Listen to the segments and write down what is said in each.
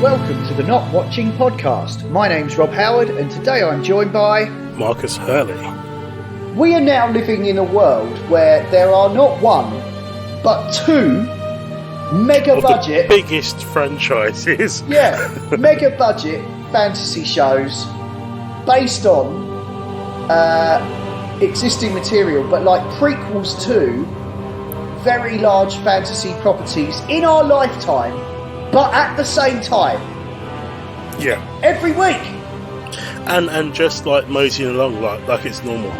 welcome to the Not Watching Podcast. My name's Rob Howard, and today I'm joined by Marcus Hurley. We are now living in a world where there are not one, but two mega budget, the biggest franchises. Mega budget fantasy shows based on existing material, but like prequels to very large fantasy properties in our lifetime, but at the same time. Yeah. Every week. And just like moseying along like it's normal.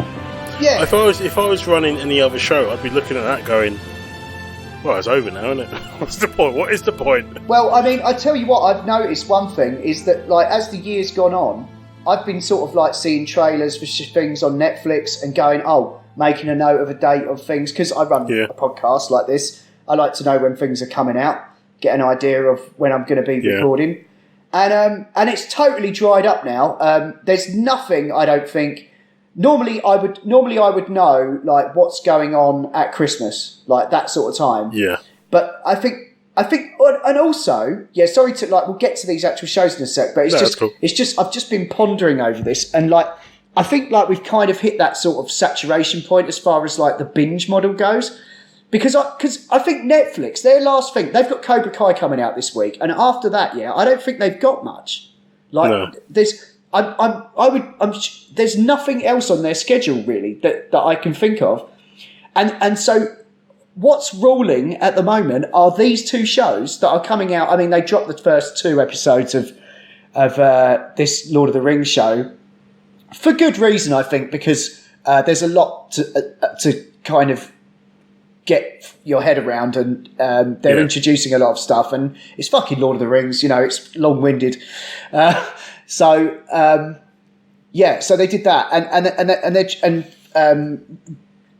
Yeah. If I was running any other show, I'd be looking at that going, well, it's over now, isn't it? What's the point? What is the point? Well, I mean, I tell you what, I've noticed one thing is that, like, as the year's gone on, I've been sort of like seeing trailers for things on Netflix and going, making a note of a date of things, because I run a podcast like this. I like to know when things are coming out, get an idea of when I'm going to be recording. And it's totally dried up now. There's nothing, I don't think. Normally I would know like what's going on at Christmas, like that sort of time. Yeah. But I think, and also, sorry to we'll get to these actual shows in a sec, but it's just I've just been pondering over this, and like I think like we've kind of hit that sort of saturation point as far as like the binge model goes, because I think Netflix, their last thing, they've got Cobra Kai coming out this week, and after that, I don't think they've got much. Like there's nothing else on their schedule really that I can think of, and so. What's ruling at the moment are these two shows that are coming out. I mean, they dropped the first two episodes of this Lord of the Rings show for good reason, I think, because there's a lot to kind of get your head around, and they're introducing a lot of stuff, and it's fucking Lord of the Rings, it's long-winded. So they did that, and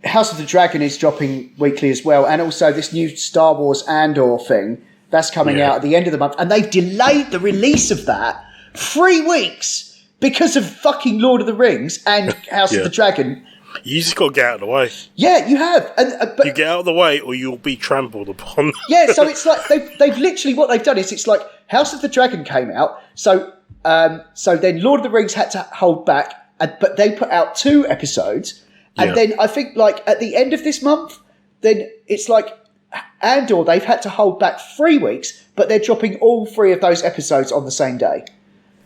House of the Dragon is dropping weekly as well, and also this new Star Wars Andor thing that's coming out at the end of the month, and they've delayed the release of that 3 weeks because of fucking Lord of the Rings and House of the Dragon. You just got to get out of the way. Yeah, you have. But you get out of the way, or you'll be trampled upon. Yeah, so it's like they've literally, what they've done is it's like House of the Dragon came out, so then Lord of the Rings had to hold back, but they put out 2 episodes. And then I think, like, at the end of this month, then it's like Andor, they've had to hold back 3 weeks, but they're dropping all 3 of those episodes on the same day.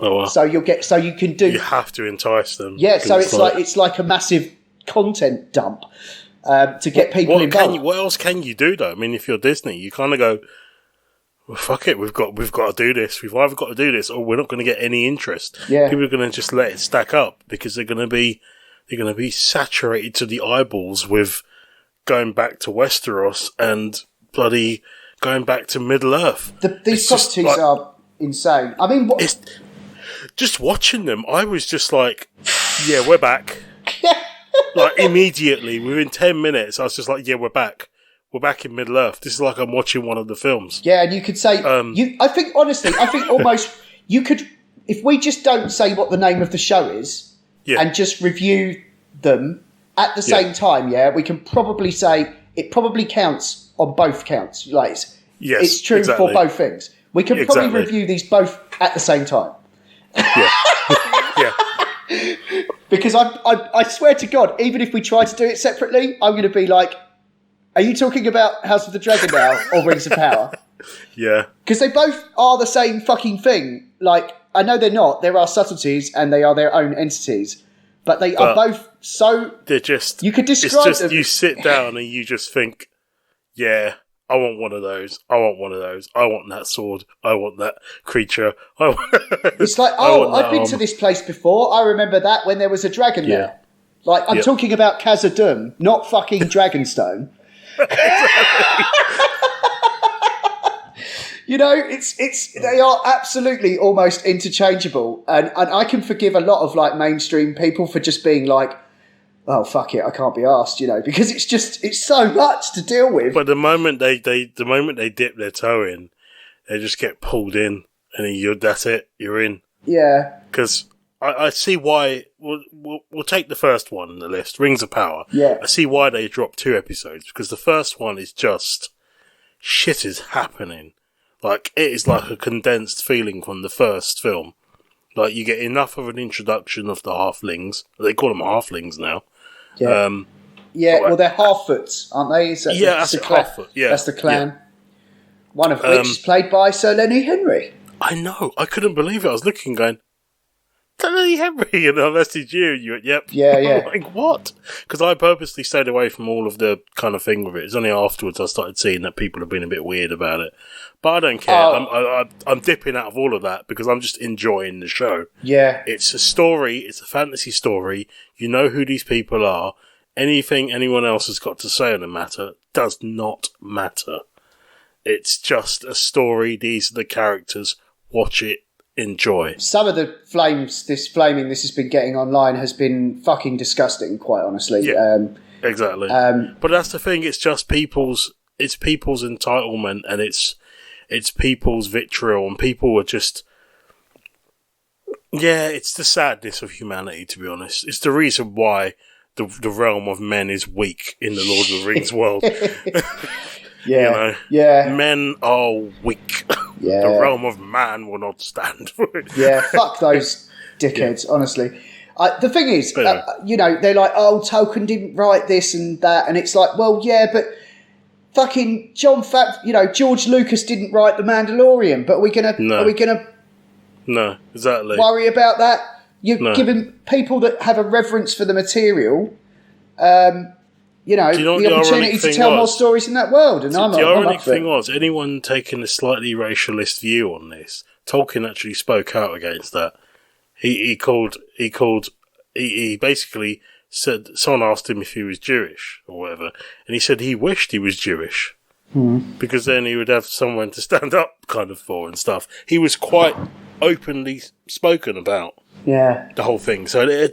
Oh, wow. So you have to entice them. Yeah, so it's like a massive content dump to get people involved. What else can you do, though? I mean, if you're Disney, you kind of go, well, fuck it, we've got to do this. We've either got to do this, or we're not going to get any interest. Yeah. People are going to just let it stack up because they're going to be saturated to the eyeballs with going back to Westeros and bloody going back to Middle Earth. These properties are insane. I mean, just watching them, I was just like, yeah, we're back. Like, immediately, within 10 minutes, I was just like, yeah, we're back. We're back in Middle Earth. This is like I'm watching one of the films. Yeah, and you could say, I think almost you could, if we just don't say what the name of the show is, and just review them at the same time, we can probably say it probably counts on both counts. Like, it's true for both things. We can probably review these both at the same time. Yeah. Because I swear to God, even if we try to do it separately, I'm going to be like, are you talking about House of the Dragon now or Rings of Power? Yeah. Because they both are the same fucking thing. Like, I know they're not. There are subtleties and they are their own entities. But they are both so... They're just... You could describe it's just them. You sit down and you just think, yeah, I want one of those. I want one of those. I want that sword. I want that creature. It's like, I've been to this place before. I remember that when there was a dragon there. Like, I'm talking about Khazad-dûm, not fucking Dragonstone. They are absolutely almost interchangeable, and I can forgive a lot of like mainstream people for just being like, oh fuck it, I can't be arsed, because it's so much to deal with. But the moment they dip their toe in, they just get pulled in, and that's it, you're in. Yeah. Because I see why. We'll take the first one on the list, Rings of Power. Yeah. I see why they dropped 2 episodes, because the first one is just shit is happening. Like, it is like a condensed feeling from the first film. Like, you get enough of an introduction of the halflings. They call them halflings now. Yeah. Well, they're Harfoots, aren't they? That's Harfoot. Yeah, that's the clan. Yeah. One of which is played by Sir Lenny Henry. I know. I couldn't believe it. I was looking, going, Lenny Henry, and I messaged you, and you went, yep. Yeah. I'm like, what? Because I purposely stayed away from all of the kind of thing with it. It's only afterwards I started seeing that people have been a bit weird about it. But I don't care. I'm dipping out of all of that because I'm just enjoying the show. Yeah. It's a story. It's a fantasy story. You know who these people are. Anything anyone else has got to say on the matter does not matter. It's just a story. These are the characters. Watch it. Enjoy. Some of the flaming this has been getting online has been fucking disgusting, quite honestly. Yeah, exactly. But that's the thing. It's just people's entitlement, and it's people's vitriol, and people are just... Yeah, it's the sadness of humanity, to be honest. It's the reason why the realm of men is weak in the Lord of the Rings world. Yeah. Men are weak. Yeah. The realm of man will not stand for it. Yeah, fuck those dickheads, honestly. The thing is, they're like, oh, Tolkien didn't write this and that, and it's like, well, yeah, but fucking George Lucas didn't write The Mandalorian, but are we gonna No, exactly. worry about that? You're giving people that have a reverence for the material, the opportunity to tell more stories in that world. And the ironic thing was, anyone taking a slightly racialist view on this, Tolkien actually spoke out against that. He basically said, someone asked him if he was Jewish or whatever, and he said he wished he was Jewish. Because then he would have someone to stand up kind of for and stuff. He was quite openly spoken about. Yeah. The whole thing. So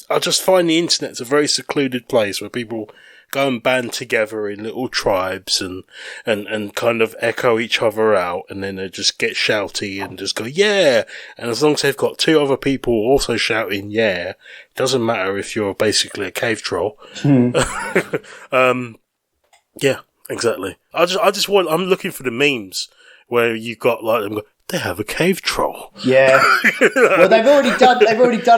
I just find the internet's a very secluded place where people go and band together in little tribes and kind of echo each other out, and then they just get shouty and just go, yeah! And as long as they've got two other people also shouting, yeah, it doesn't matter if you're basically a cave troll. Yeah, exactly. I'm looking for the memes where you've got like them go, they have a cave troll. Yeah. Well, they've already done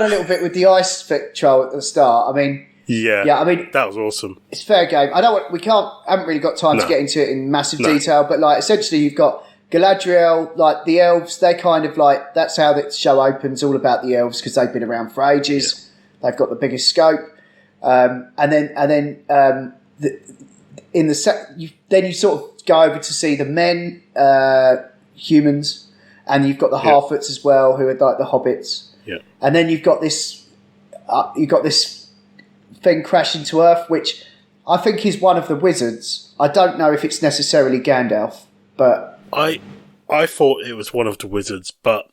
a little bit with the ice troll at the start. I mean, that was awesome. It's fair game. Haven't really got time to get into it in massive detail, but like essentially you've got Galadriel, like the elves. They kind of like, that's how the show opens, all about the elves because they've been around for ages. Yeah. They've got the biggest scope, then you sort of go over to see the men, humans. And you've got the Harfoots as well, who are like the hobbits. Yeah. And then you've got this thing crashing to Earth, which I think is one of the wizards. I don't know if it's necessarily Gandalf, but I thought it was one of the wizards, but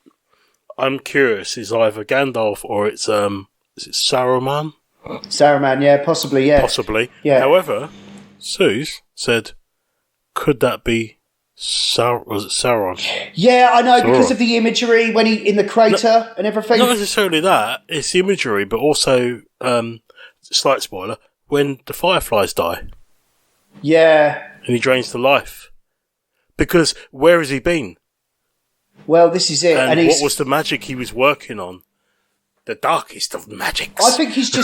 I'm curious. It's either Gandalf or it's is it Saruman? Saruman, yeah, possibly, yeah, possibly. Yeah. However, Suze said, "Could that be?" Was it Sauron? Yeah, I know, because of the imagery when he in the crater and everything. Not necessarily that. It's the imagery, but also, slight spoiler, when the fireflies die. Yeah. And he drains the life. Because where has he been? Well, this is it. And what was the magic he was working on? The darkest of magics. I think he's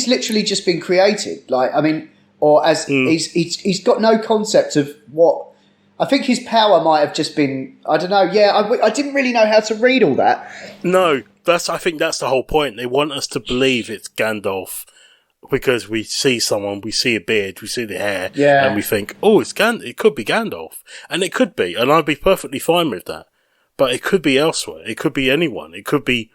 literally just been created. Like, I mean, or as he's got no concept of what. I think his power might have just been, I don't know, I didn't really know how to read all that. No, I think that's the whole point. They want us to believe it's Gandalf because we see someone, we see a beard, we see the hair, and we think, oh, it could be Gandalf. And it could be, and I'd be perfectly fine with that. But it could be elsewhere. It could be anyone. It could be,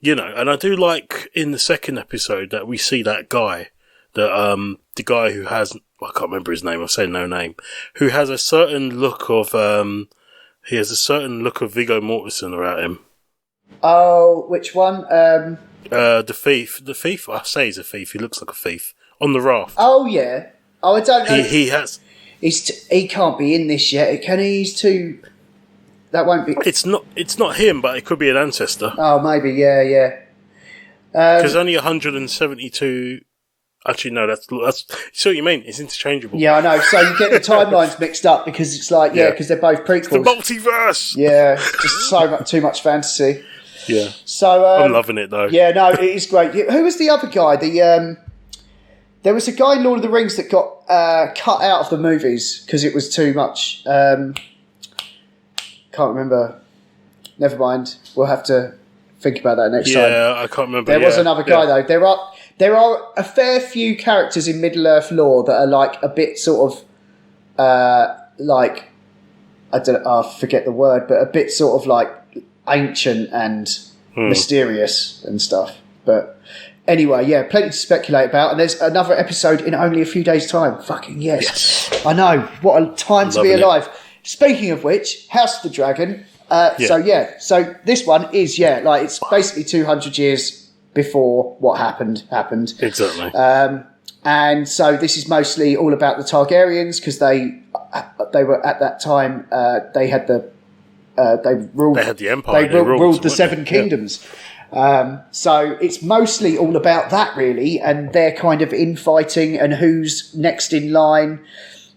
and I do like in the second episode that we see that guy, the guy who has, I can't remember his name, I'll say no name, who has a certain look of, he has a certain look of Viggo Mortensen about him. Oh, which one? The thief, I say he's a thief, he looks like a thief, on the raft. Oh, yeah. Oh, I don't know. He has... He can't be in this yet, can he? He's too... That won't be... It's not him, but it could be an ancestor. Oh, maybe, yeah. Because only 172 Actually, no, that's see what you mean. It's interchangeable. Yeah, I know. So you get the timelines mixed up because it's like, because they're both prequels. It's the multiverse! Yeah, just too much fantasy. Yeah. So I'm loving it, though. Yeah, no, it is great. Who was the other guy? There was a guy in Lord of the Rings that got cut out of the movies because it was too much. Can't remember. Never mind. We'll have to think about that next time. Yeah, I can't remember. There was another guy, though. There are a fair few characters in Middle Earth lore that are like a bit sort of like, I don't know, I forget the word, but a bit sort of like ancient and mysterious and stuff. But anyway, plenty to speculate about. And there's another episode in only a few days' time. Fucking yes. I know. What a time to be alive. Speaking of which, House of the Dragon. So this one is, like it's basically 200 years before what happened. Exactly. And so this is mostly all about the Targaryens because they were at that time they had the empire. They ruled the Seven Kingdoms. So it's mostly all about that really, and their kind of infighting and who's next in line.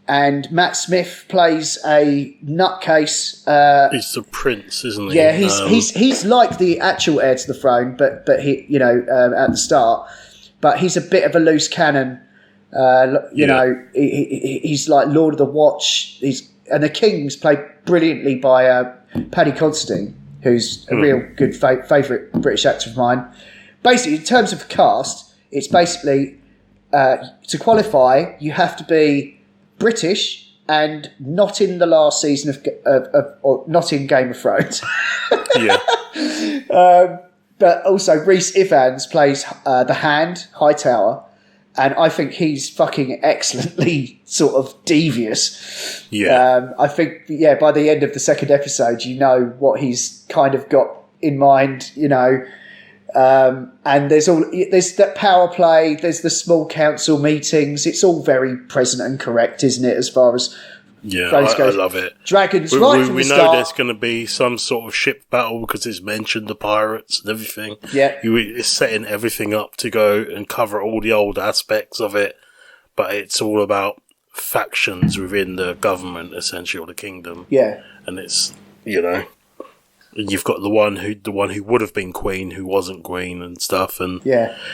And Matt Smith plays a nutcase. He's the prince, isn't he? Yeah, he's like the actual heir to the throne, but he, at the start, but he's a bit of a loose cannon. He's like Lord of the Watch. And the King's played brilliantly by Paddy Considine, who's a real good favourite British actor of mine. Basically, in terms of cast, it's basically to qualify, you have to be British and not in the last season or not in Game of Thrones. But also Rhys Ifans plays the Hand, Hightower, and I think he's fucking excellently sort of devious. I think by the end of the second episode, you know what he's kind of got in mind, and there's that power play, there's the small council meetings. It's all very present and correct, isn't it? As far as I love it. Dragons, we from know the start. There's going to be some sort of ship battle because it's mentioned the pirates and everything. Yeah, it's setting everything up to go and cover all the old aspects of it, but it's all about factions within the government, essentially, or the kingdom. Yeah, and it's you've got the one who would have been queen who wasn't queen and stuff, and and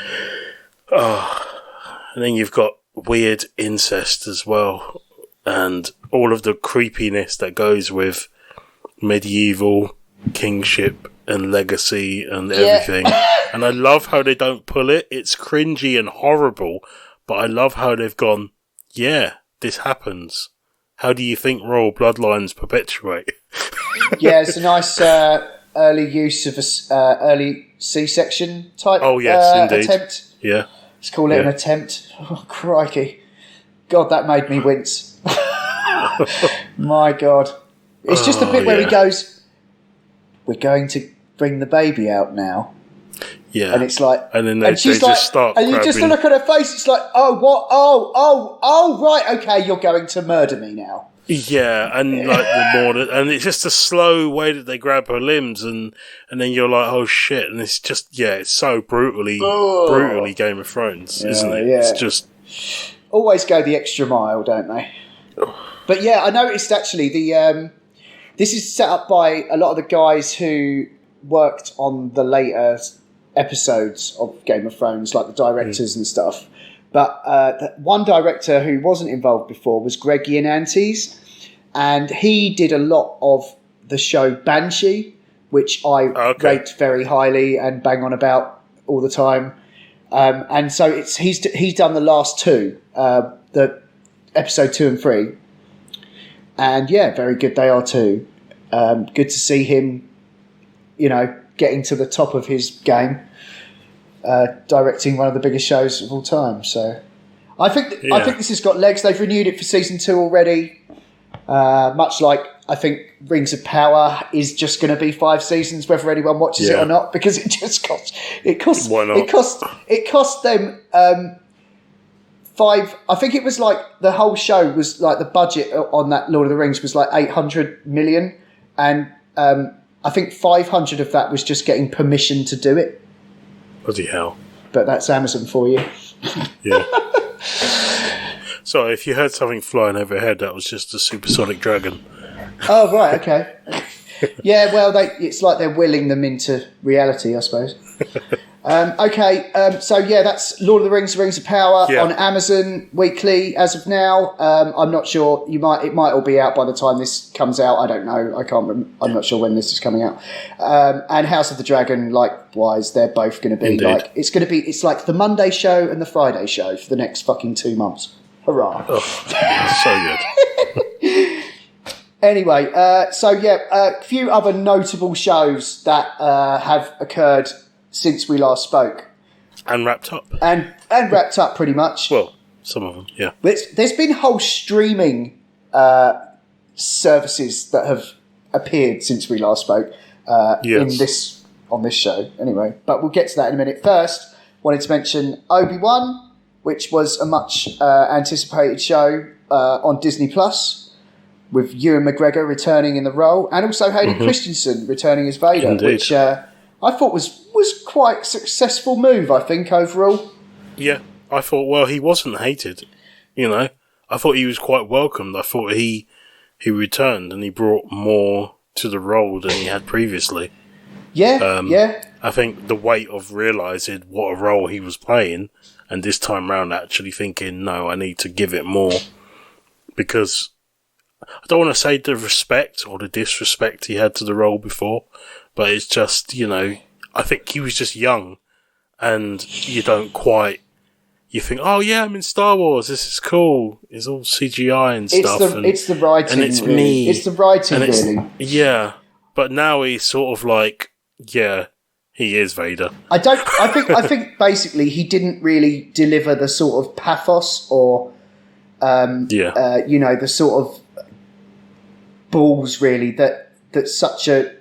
then you've got weird incest as well, and all of the creepiness that goes with medieval kingship and legacy and everything. And I love how they don't pull it. It's cringy and horrible, but I love how they've gone, this happens. How do you think royal bloodlines perpetuate? It's a nice early use of early C-section type indeed. attempt. Yeah. Let's call it an attempt. Oh, crikey. God, that made me wince. My God. It's just the bit where he goes, we're going to bring the baby out now. Yeah. And it's like... And then she's like, just start and you just look at her face, it's like, oh, what? Oh, right, okay, you're going to murder me now. Yeah, and like the more, and it's just a slow way that they grab her limbs, and then you're like, oh shit, and it's just it's so brutally Game of Thrones, isn't it? Yeah. It's just always go the extra mile, don't they? But I noticed actually this is set up by a lot of the guys who worked on the later episodes of Game of Thrones, like the directors and stuff. But one director who wasn't involved before was Greg Ianantes, and he did a lot of the show Banshee, which I rate very highly and bang on about all the time. And so he's done the last two, the episode 2 and 3, and very good they are too. Good to see him, getting to the top of his game. Directing one of the biggest shows of all time, so I think this has got legs. They've renewed it for season 2 already. Much like I think Rings of Power is just going to be 5 seasons, whether anyone watches it or not, because it just costs. Why not? It cost them 5. I think it was like the whole show was like the budget on that Lord of the Rings was like 800 million, and I think 500 of that was just getting permission to do it. Bloody hell. But that's Amazon for you. Yeah. Sorry, if you heard something flying overhead, that was just a supersonic dragon. Oh, right, okay. Yeah, well, it's like they're willing them into reality, I suppose. So yeah, that's Lord of the Rings, Rings of Power on Amazon weekly as of now. I'm not sure. It might all be out by the time this comes out. I don't know. I'm not sure when this is coming out. And House of the Dragon, likewise, they're both going to be it's like the Monday show and the Friday show for the next fucking 2 months. Hurrah! Oh, so good. Anyway, a few other notable shows that have occurred since we last spoke. And wrapped up. And wrapped up pretty much. Well, some of them, yeah. There's been whole streaming services that have appeared since we last spoke on this show. Anyway, but we'll get to that in a minute. First, wanted to mention Obi-Wan, which was a much anticipated show on Disney Plus, with Ewan McGregor returning in the role, and also Hayden Christensen returning as Vader, Indeed. which I thought was quite a successful move, I think, overall. Yeah, I thought, well, he wasn't hated, I thought he was quite welcomed. I thought he returned and he brought more to the role than he had previously. Yeah. I think the weight of realising what a role he was playing, and this time round actually thinking, no, I need to give it more, because I don't want to say the respect or the disrespect he had to the role before, but it's just, I think he was just young, and you think, oh yeah, I'm in Star Wars, this is cool, it's all CGI and stuff. It's the writing, and it's really. me. It's the writing, really. Yeah, but now he's sort of like, yeah, he is Vader. I think basically he didn't really deliver the sort of pathos or, the sort of balls really that such a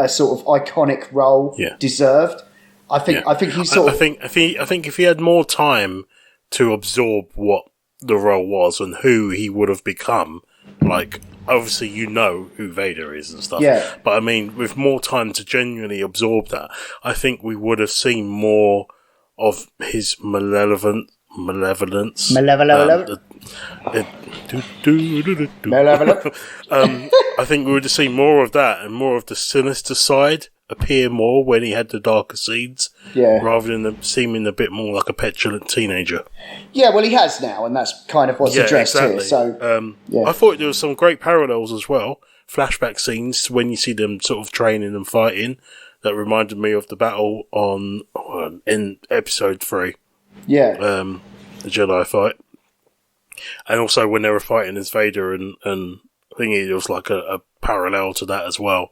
sort of iconic role deserved. I think he's sort of. I think if he had more time to absorb what the role was and who he would have become, like obviously who Vader is and stuff. Yeah. But I mean, with more time to genuinely absorb that, I think we would have seen more of his malevolence. I think we would have seen more of that and more of the sinister side appear more when he had the darker seeds, rather than seeming a bit more like a petulant teenager. Yeah, well, he has now, and that's kind of what's addressed here. So, I thought there was some great parallels as well. Flashback scenes when you see them sort of training and fighting. That reminded me of the battle in episode 3. Yeah, the Jedi fight, and also when they were fighting as Vader and I think it was like a parallel to that as well.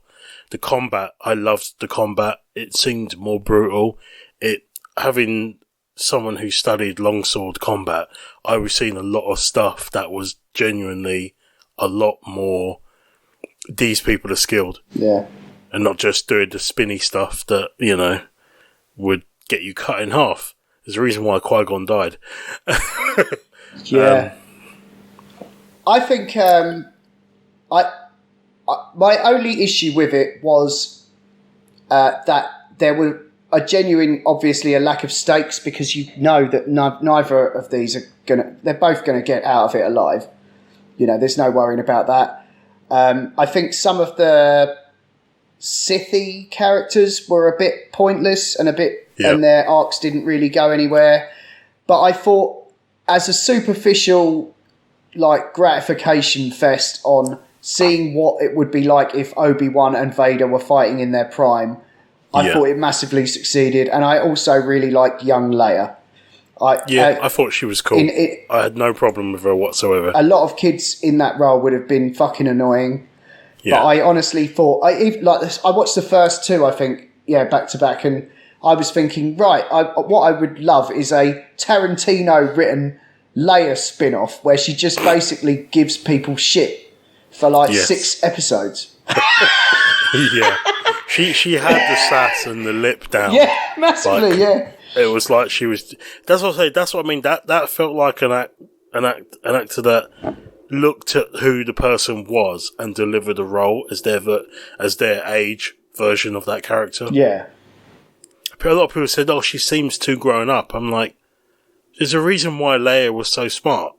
The combat, I loved the combat. It seemed more brutal. Having someone who studied longsword combat, I was seeing a lot of stuff that was genuinely a lot more. These people are skilled, and not just doing the spinny stuff that would get you cut in half. There's a reason why Qui-Gon died. I think my only issue with it was that there were obviously a lack of stakes, because that neither of these they're both gonna get out of it alive. There's no worrying about that. I think some of the Sithy characters were a bit pointless and and their arcs didn't really go anywhere. But I thought, as a superficial gratification fest on seeing what it would be like if Obi-Wan and Vader were fighting in their prime, I thought it massively succeeded. And I also really liked young Leia. I thought she was cool. I had no problem with her whatsoever. A lot of kids in that role would have been fucking annoying. Yeah. But I honestly thought, I watched the first 2, I think, back to back, and I was thinking, right, what I would love is a Tarantino-written Leia spin-off where she just basically gives people shit for 6 episodes. Yeah. She had the sass and the lip down. Yeah, massively, It was like she was... That's what I say. That's what I mean. That felt like an actor that looked at who the person was and delivered a role as their age version of that character. Yeah. A lot of people said, "Oh, she seems too grown up." I'm like, There's a reason why Leia was so smart.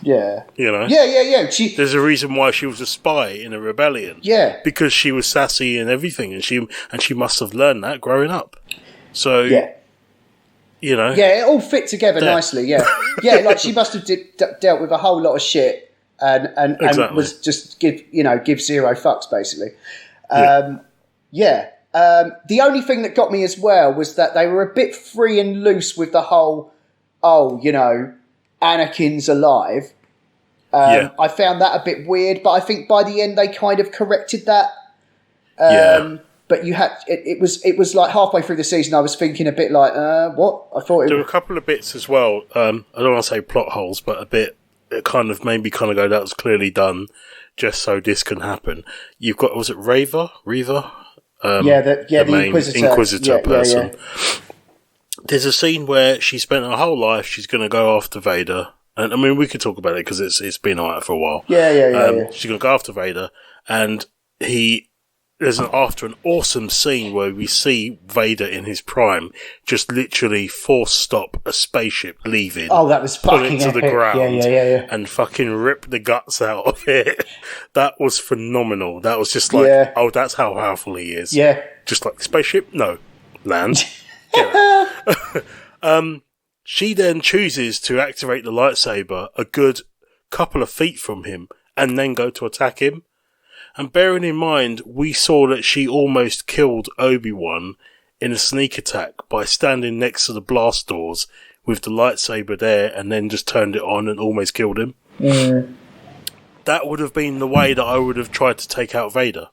Yeah. You know? Yeah. There's a reason why she was a spy in a rebellion. Yeah. Because she was sassy and everything, and she must have learned that growing up. So, you know. Yeah, it all fit together nicely, yeah. Yeah, like she must have dealt with a whole lot of shit and was just give zero fucks, basically. The only thing that got me as well was that they were a bit free and loose with the whole, Anakin's alive. I found that a bit weird, but I think by the end they kind of corrected that. But you had it was like halfway through the season I was thinking a bit like, what? I thought there were a couple of bits as well. I don't want to say plot holes, but a bit it kind of made me kind of go, that was clearly done just so this can happen. You've got, was it Reva? The main Inquisitor person. Yeah. There's a scene where she spent her whole life, she's going to go after Vader. And I mean, we could talk about it because it's been alright for a while. Yeah. She's going to go after Vader, and after an awesome scene where we see Vader in his prime just literally force stop a spaceship leaving. Oh, that was fucking pull it to epic. the ground, yeah. and fucking rip the guts out of it. That was phenomenal. That was just like, oh, that's how powerful he is. Yeah. Just like the spaceship, no, land. She then chooses to activate the lightsaber a good couple of feet from him and then go to attack him. And bearing in mind, we saw that she almost killed Obi-Wan in a sneak attack by standing next to the blast doors with the lightsaber there and then just turned it on and almost killed him. That would have been the way that I would have tried to take out Vader.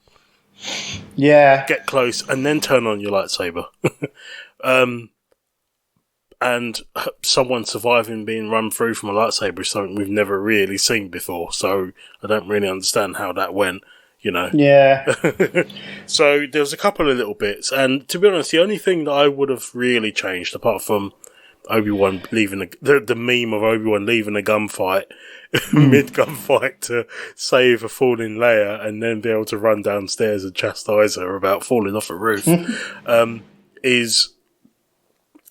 Yeah. Get close and then turn on your lightsaber. And someone surviving being run through from a lightsaber is something we've never really seen before. So I don't really understand how that went. You know. Yeah. So there was a couple of little bits, and to be honest, the only thing that I would have really changed, apart from Obi-Wan leaving the meme of Obi-Wan leaving a gunfight mid gunfight to save a falling Leia, and then be able to run downstairs and chastise her about falling off a roof, is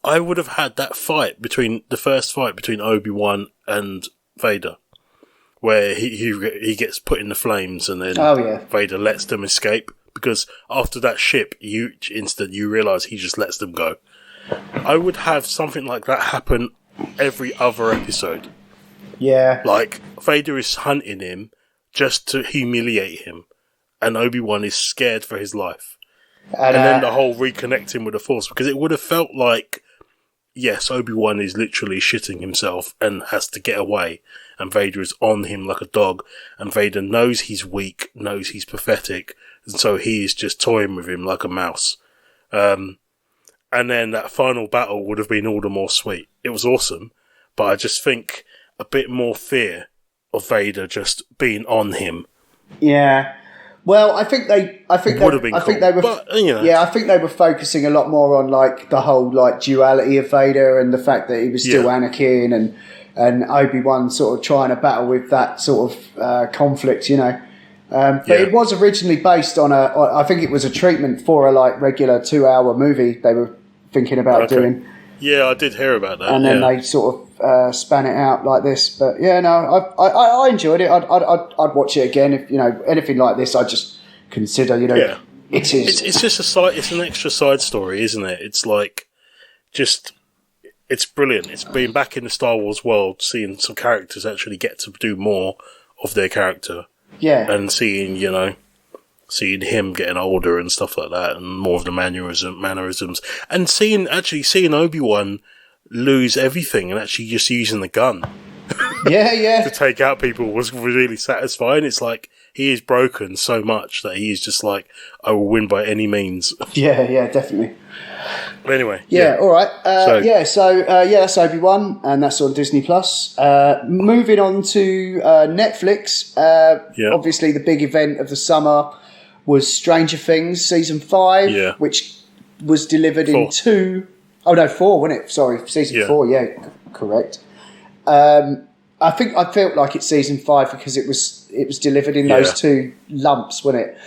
I would have had that the first fight between Obi-Wan and Vader, where he gets put in the flames and then Vader lets them escape, because after that ship incident you realise he just lets them go. I would have something like that happen every other episode. Yeah. Like, Vader is hunting him just to humiliate him, and Obi-Wan is scared for his life. And then the whole reconnecting with the Force, because it would have felt like, yes, Obi-Wan is literally shitting himself and has to get away, and Vader is on him like a dog, and Vader knows he's weak, knows he's pathetic, and so he is just toying with him like a mouse. And then that final battle would have been all the more sweet. It was awesome, but I just think a bit more fear of Vader just being on him. Yeah. Well, I think they were, but, you know. Yeah, I think they were focusing a lot more on like the whole like duality of Vader and the fact that he was still Anakin, and Obi-Wan sort of trying to battle with that sort of conflict, you know. But it was originally based on I think it was a treatment for a like regular 2-hour movie they were thinking about doing. Yeah, I did hear about that. And then they sort of span it out like this. But yeah, no, I enjoyed it. I'd watch it again if, you know, anything like this. I just consider, you know, it is. It's just it's an extra side story, isn't it? It's like it's brilliant. It's being back in the Star Wars world, seeing some characters actually get to do more of their character. Yeah, and seeing seeing him getting older and stuff like that, and more of the mannerisms, and seeing Obi-Wan lose everything and actually just using the gun. To take out people was really satisfying. It's like he is broken so much that he is just like, I will win by any means. Yeah, definitely. But anyway. All right. So that's Obi-Wan, and that's on Disney+. Moving on to Netflix. Obviously, the big event of the summer was Stranger Things Season 5, which was delivered 4. in 2... Oh, no, 4, wasn't it? Sorry, Season 4, correct. I think I felt like it's Season 5 because it was delivered in those 2 lumps, wasn't it?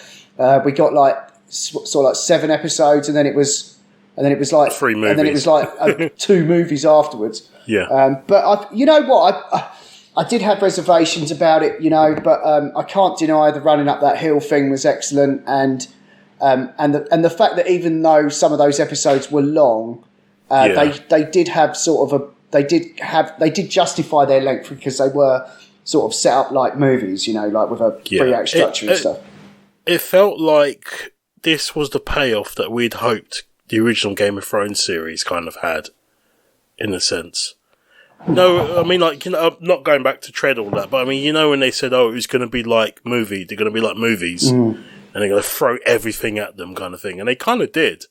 We got like sort of like 7 episodes, and then it was and then it was like 3 movies, and then it was like 2 movies afterwards. Yeah. But you know what? I did have reservations about it, you know, but I can't deny the running up that hill thing was excellent, and the fact that even though some of those episodes were long, they did have sort of they did justify their length because they were sort of set up like movies, you know, like with a 3-act structure and stuff. It felt like this was the payoff that we'd hoped the original Game of Thrones series kind of had, in a sense. No, I mean, like, you know, I'm not going back to tread all that, but I mean, you know, when they said, oh, it was going to be like they're going to be like movies, and they're going to throw everything at them kind of thing, and they kind of did.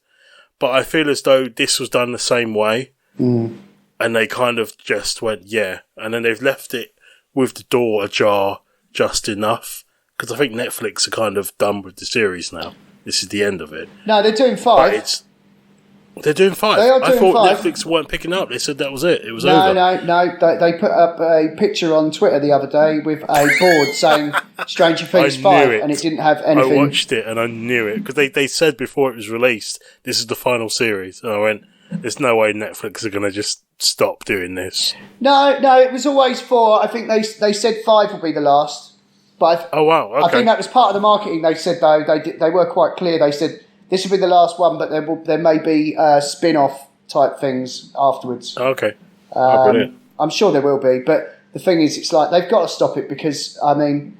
But I feel as though this was done the same way, and they kind of just went, and then they've left it with the door ajar just enough, because I think Netflix are kind of done with the series now. This is the end of it. No, they're doing 5. They're doing 5. They are doing 5. I thought Netflix weren't picking up. They said that was it. It was over. No. They put up a picture on Twitter the other day with a board saying Stranger Things 5, and it didn't have anything. I watched it and I knew it, because they said before it was released, this is the final series. And I went, there's no way Netflix are going to just stop doing this. No, it was always 4. I think they said 5 will be the last. But oh, wow. Okay. I think that was part of the marketing. They said, though, they were quite clear. They said, this will be the last one, but there may be spin-off type things afterwards. Okay. Brilliant. I'm sure there will be, but the thing is, it's like they've got to stop it because, I mean,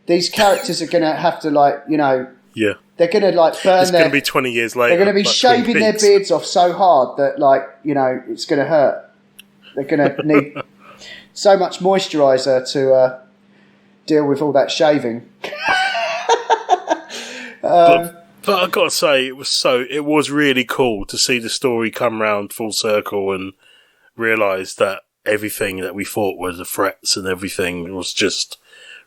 these characters are going to have to, like, you know... Yeah. They're going to, like, burn It's going to be 20 years later. They're going to be shaving their beards off so hard that, like, you know, it's going to hurt. They're going to need so much moisturiser to deal with all that shaving. But I've got to say, it was really cool to see the story come round full circle and realise that everything that we thought were the threats and everything was just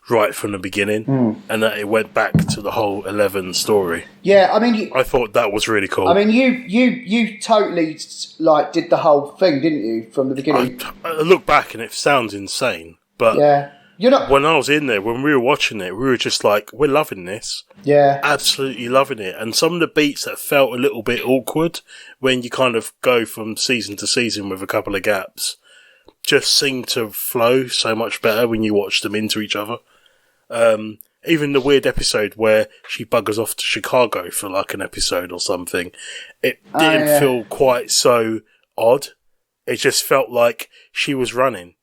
right from the beginning, and that it went back to the whole 11 story. Yeah, I mean... I thought that was really cool. I mean, you totally, like, did the whole thing, didn't you, from the beginning? I look back and it sounds insane, but... Yeah. You're not... When I was in there, when we were watching it, we were just like, we're loving this. Yeah. Absolutely loving it. And some of the beats that felt a little bit awkward when you kind of go from season to season with a couple of gaps just seem to flow so much better when you watch them into each other. Even the weird episode where she buggers off to Chicago for like an episode or something, it didn't feel quite so odd. It just felt like she was running.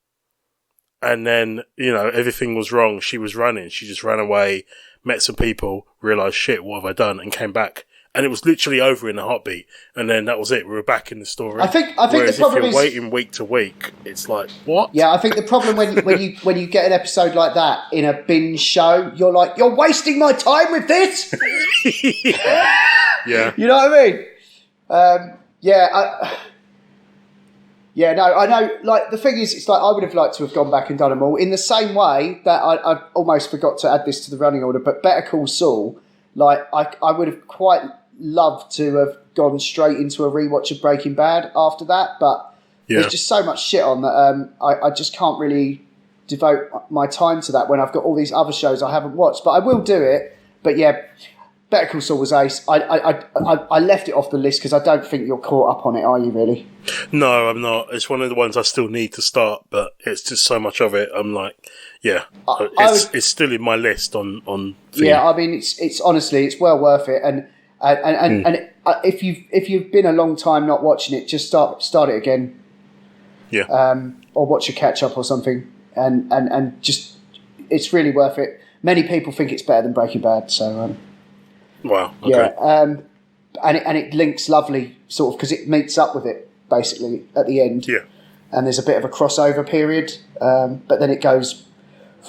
And then, you know, everything was wrong. She was running. She just ran away, met some people, realised, shit, what have I done? And came back. And it was literally over in a heartbeat. And then that was it. We were back in the story. I think Whereas the problem if you're waiting week to week, it's like, what? Yeah, I think the problem when you get an episode like that in a binge show, you're like, you're wasting my time with this? Yeah. You know what I mean? I know, like, the thing is, it's like, I would have liked to have gone back and done them all, in the same way that I almost forgot to add this to the running order, but Better Call Saul, like, I would have quite loved to have gone straight into a rewatch of Breaking Bad after that, but there's just so much shit on that I just can't really devote my time to that when I've got all these other shows I haven't watched, but I will do it. But yeah, Better Call Saul was ace. I left it off the list because I don't think you're caught up on it, are you, really? No, I'm not. It's one of the ones I still need to start, but it's just so much of it. I'm like, it's still in my list on theme. Yeah, I mean, it's honestly, it's well worth it. And if you've been a long time not watching it, just start it again. Yeah. Or watch a catch up or something, and just it's really worth it. Many people think it's better than Breaking Bad, so. Wow. Okay. Yeah, and it links lovely, sort of, because it meets up with it basically at the end. Yeah. And there's a bit of a crossover period, but then it goes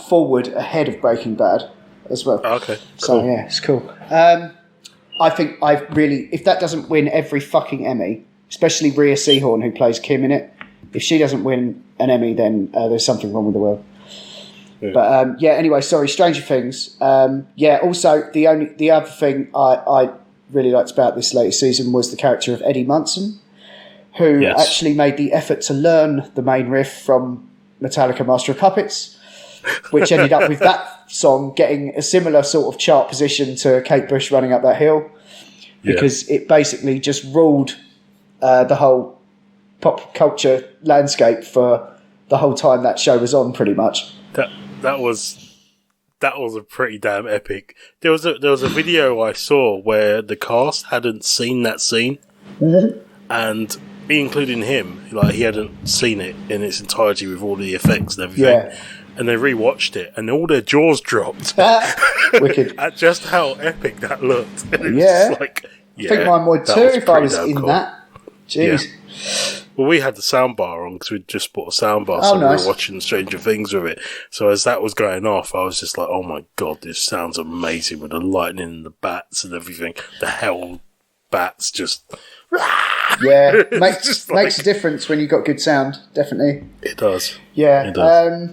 forward ahead of Breaking Bad as well. Okay. Cool. So yeah, it's cool. I think if that doesn't win every fucking Emmy, especially Rhea Seehorn, who plays Kim in it, if she doesn't win an Emmy, then there's something wrong with the world. Yeah. But anyway, sorry, Stranger Things. Also the other thing I really liked about this latest season was the character of Eddie Munson, who actually made the effort to learn the main riff from Metallica Master of Puppets, which ended up with that song getting a similar sort of chart position to Kate Bush Running Up That Hill, because it basically just ruled the whole pop culture landscape for the whole time that show was on, pretty much. That was a pretty damn epic. There was a video I saw where the cast hadn't seen that scene, and including him, like he hadn't seen it in its entirety with all the effects and everything. Yeah. And they rewatched it, and all their jaws dropped Wicked. at just how epic that looked. And yeah, like, I think mine would too if I was in cool. that. Jeez. Yeah. Well, we had the soundbar on because we'd just bought a soundbar, so nice. We were watching Stranger Things with it. So as that was going off, I was just like, "Oh my god, this sounds amazing!" With the lightning and the bats and everything, the hell bats just. Yeah, makes a difference when you've got good sound. Definitely, it does. Yeah. It does.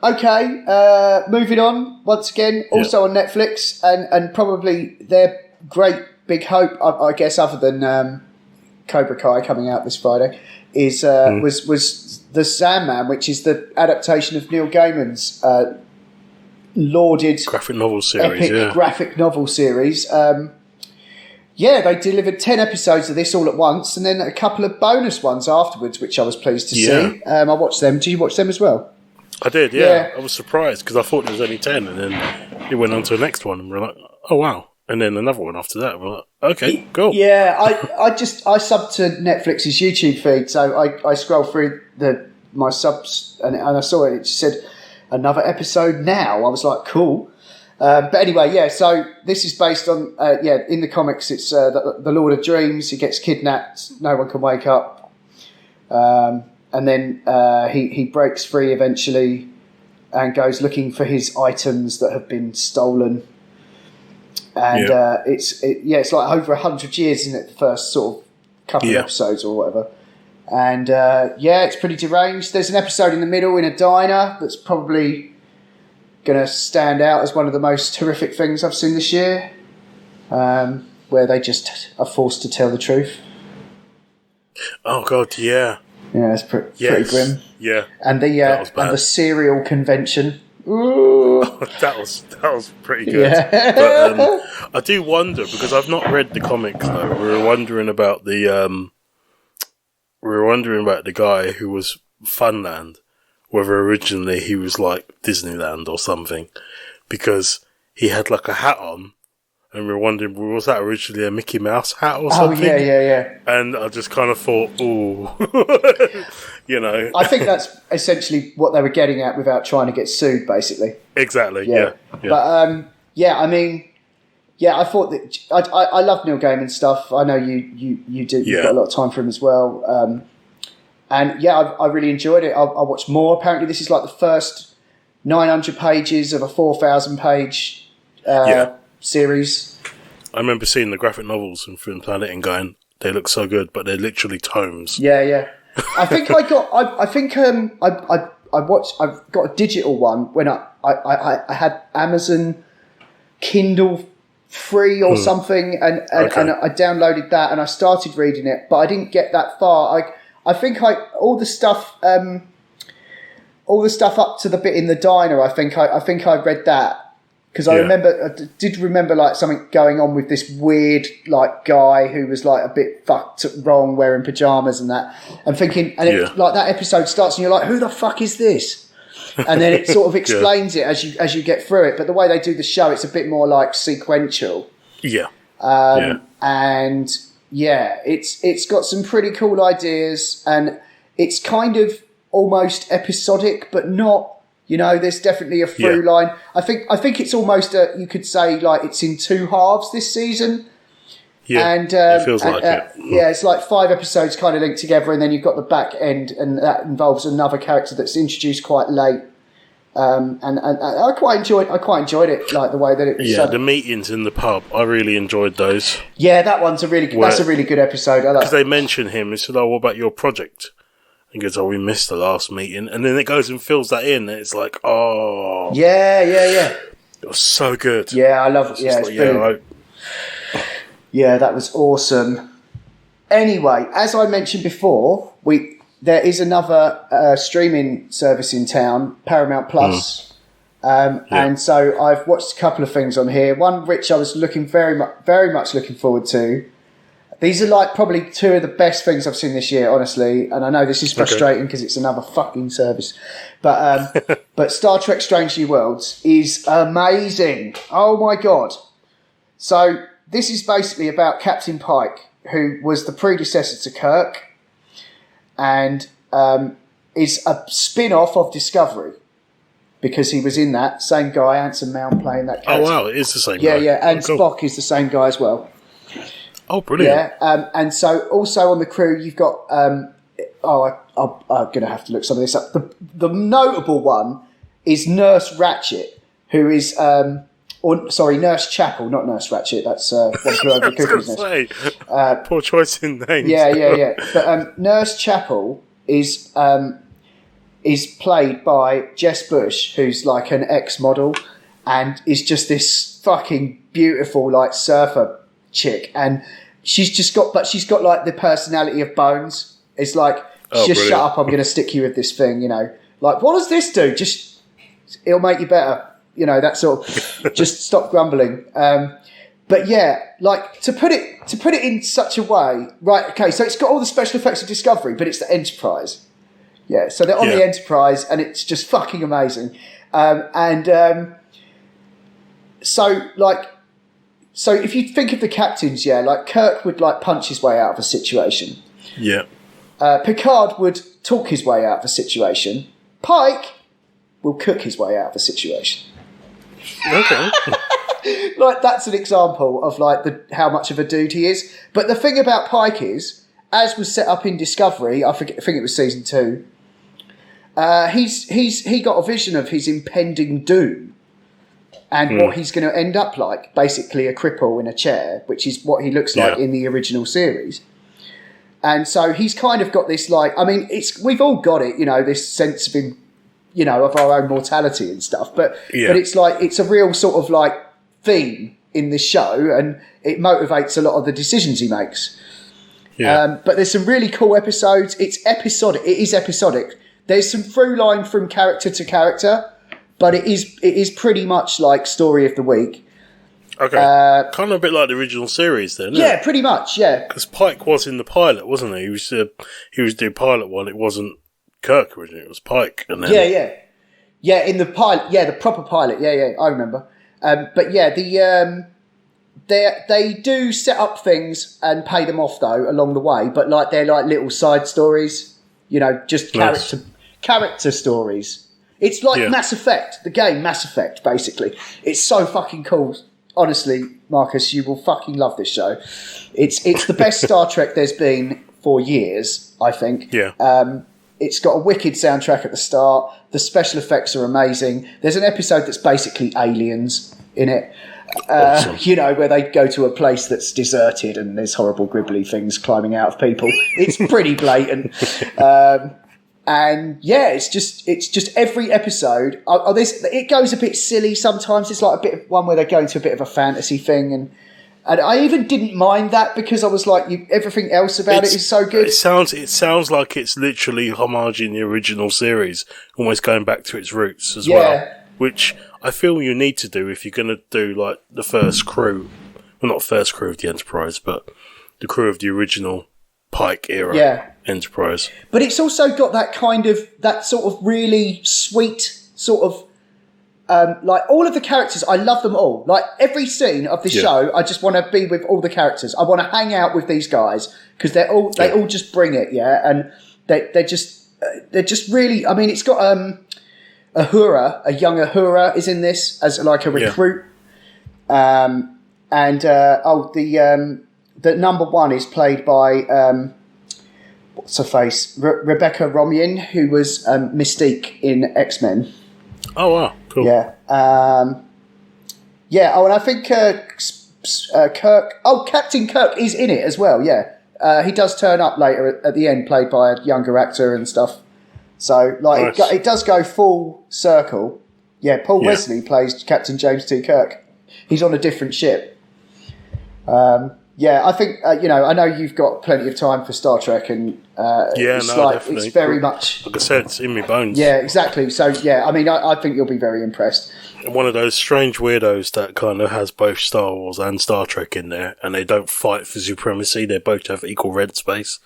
Okay, moving on. Once again, also on Netflix, and probably their great big hope, I guess, other than Cobra Kai coming out this Friday, is was The Sandman, which is the adaptation of Neil Gaiman's lauded graphic novel series. Epic graphic novel series. They delivered 10 episodes of this all at once, and then a couple of bonus ones afterwards, which I was pleased to see. I watched them. Did you watch them as well? I did, yeah. I was surprised because I thought there was only 10, and then it went on to the next one, and we're like, oh wow. And then another one after that. We're like, okay, cool. Yeah, I subbed to Netflix's YouTube feed, so I scrolled through my subs and I saw it. It said another episode now. I was like, cool. But anyway, so this is based on in the comics. It's the Lord of Dreams. He gets kidnapped. No one can wake up, and then he breaks free eventually and goes looking for his items that have been stolen. And it's like over 100 years, isn't it? The first sort of couple of episodes or whatever. And it's pretty deranged. There's an episode in the middle in a diner that's probably going to stand out as one of the most horrific things I've seen this year, where they just are forced to tell the truth. Oh God, yeah. Yeah, it's pretty grim. Yeah, and the cereal convention. Ooh. that was pretty good. Yeah. But I do wonder, because I've not read the comics though. We were wondering about the guy who was Funland, whether originally he was like Disneyland or something, because he had like a hat on, and we were wondering, was that originally a Mickey Mouse hat or something? Oh yeah. And I just kind of thought, ooh, you know. I think that's essentially what they were getting at without trying to get sued, basically. Exactly. Yeah. But I mean, I thought that I love Neil Gaiman stuff. I know you do. You've got a lot of time for him as well. And I really enjoyed it. I'll watch more. Apparently, this is like the first 900 pages of a 4,000 page series. I remember seeing the graphic novels in Film Planet and going, they look so good, but they're literally tomes. Yeah. I think I got a digital one when I had Amazon Kindle free or something, and I downloaded that and I started reading it, but I didn't get that far. I think all the stuff up to the bit in the diner. I think I read that. Because I did remember like something going on with this weird like guy who was like a bit fucked wrong, wearing pajamas and that, and thinking, and it, like that episode starts and you're like, who the fuck is this? And then it sort of explains it as you get through it. But the way they do the show, it's a bit more like sequential. And it's got some pretty cool ideas, and it's kind of almost episodic, but not. You know, there's definitely a through line. I think it's almost you could say like it's in two halves this season. Yeah, and it feels like it. Yeah, it's like 5 episodes kind of linked together, and then you've got the back end, and that involves another character that's introduced quite late. And I quite enjoyed it, like the way that it. Yeah, the meetings in the pub, I really enjoyed those. Yeah, that's a really good episode. Because they mention him, they said, "Oh, what about your project?" And goes, "Oh, we missed the last meeting," and then it goes and fills that in, and it's like, "Oh, yeah." It was so good. Yeah, I love it. Yeah, that was awesome. Anyway, as I mentioned before, there is another streaming service in town, Paramount Plus, and so I've watched a couple of things on here. One which I was very much looking forward to, these are like probably two of the best things I've seen this year, honestly. And I know this is frustrating because it's another fucking service, but but Star Trek: Strange New Worlds is amazing. Oh my god! So this is basically about Captain Pike, who was the predecessor to Kirk, and is a spin-off of Discovery. Because he was in that same guy, Anson Mount, playing that character. Oh wow, it is the same guy. Yeah, and Spock is the same guy as well. Oh, brilliant. Yeah, and so also on the crew you've got. I'm going to have to look some of this up. The notable one is Nurse Ratched, who is Nurse Chapel, not Nurse Ratched. That's One Flew Over the Cuckoo's Nest. Poor choice in names. Yeah. But Nurse Chapel is played by Jess Bush, who's like an ex-model and is just this fucking beautiful like surfer chick, and she's got like the personality of Bones. It's like, just shut up, I'm going to stick you with this thing, like, what does this do? Just, it'll make you better, that sort of, just stop grumbling. But yeah, like to put it in such a way, right? Okay, so it's got all the special effects of Discovery, but it's the Enterprise. Yeah, so they're on the Enterprise, and it's just fucking amazing. So if you think of the captains, like Kirk would like punch his way out of a situation. Yeah. Picard would talk his way out of a situation. Pike will cook his way out of a situation. Okay. Like, that's an example of like how much of a dude he is. But the thing about Pike is, as was set up in Discovery, I think it was season 2. He got a vision of his impending doom and what he's going to end up like, basically a cripple in a chair, which is what he looks like in the original series. And so he's kind of got this like, I mean, we've all got it, this sense of him, of our own mortality and stuff. But it's like, it's a real sort of like theme in this show, and it motivates a lot of the decisions he makes. Yeah. But there's some really cool episodes. It's episodic. It is episodic. There's some through line from character to character, but it is pretty much like story of the week. Okay. Kind of a bit like the original series then, isn't it? Pretty much, yeah. Because Pike was in the pilot, wasn't he? He was the pilot one. It wasn't Kirk originally, it was Pike. And then... Yeah, in the pilot, the proper pilot, I remember. But yeah, they do set up things and pay them off though along the way, but like they're like little side stories, just character stories. It's like Mass Effect, the game Mass Effect, basically. It's so fucking cool. Honestly, Marcus, you will fucking love this show. It's the best Star Trek there's been for years, I think. Yeah. It's got a wicked soundtrack at the start. The special effects are amazing. There's an episode that's basically aliens in it. Awesome. Where they go to a place that's deserted and there's horrible gribbly things climbing out of people. It's pretty blatant. And yeah, it's just every episode. It goes a bit silly sometimes. It's like a bit of one where they go into a bit of a fantasy thing, and I even didn't mind that because I was like, everything else about it is so good. It sounds like it's literally homaging the original series, almost going back to its roots as well. Which I feel you need to do if you're going to do like the first crew, well, not first crew of the Enterprise, but the crew of the original Pike era Enterprise. But it's also got that sort of really sweet sort of like all of the characters. I love them all. Like every scene of the show, I just want to be with all the characters. I want to hang out with these guys because they all just bring it, and they're just really. I mean, it's got Uhura, a young Uhura, is in this as like a recruit, and the number one is played by what's her face, Rebecca Romijn, who was Mystique in X-Men. Oh wow, cool. Yeah, and I think Kirk. Oh, Captain Kirk is in it as well. Yeah, he does turn up later at the end, played by a younger actor and stuff. So, like, nice. It does go full circle. Yeah, Paul Wesley plays Captain James T. Kirk. He's on a different ship. I think, I know you've got plenty of time for Star Trek, and definitely. It's very much... Like I said, it's in my bones. Yeah, exactly. So, I mean, I think you'll be very impressed. one of those strange weirdos that kind of has both Star Wars and Star Trek in there, and they don't fight for supremacy. They both have equal rent space.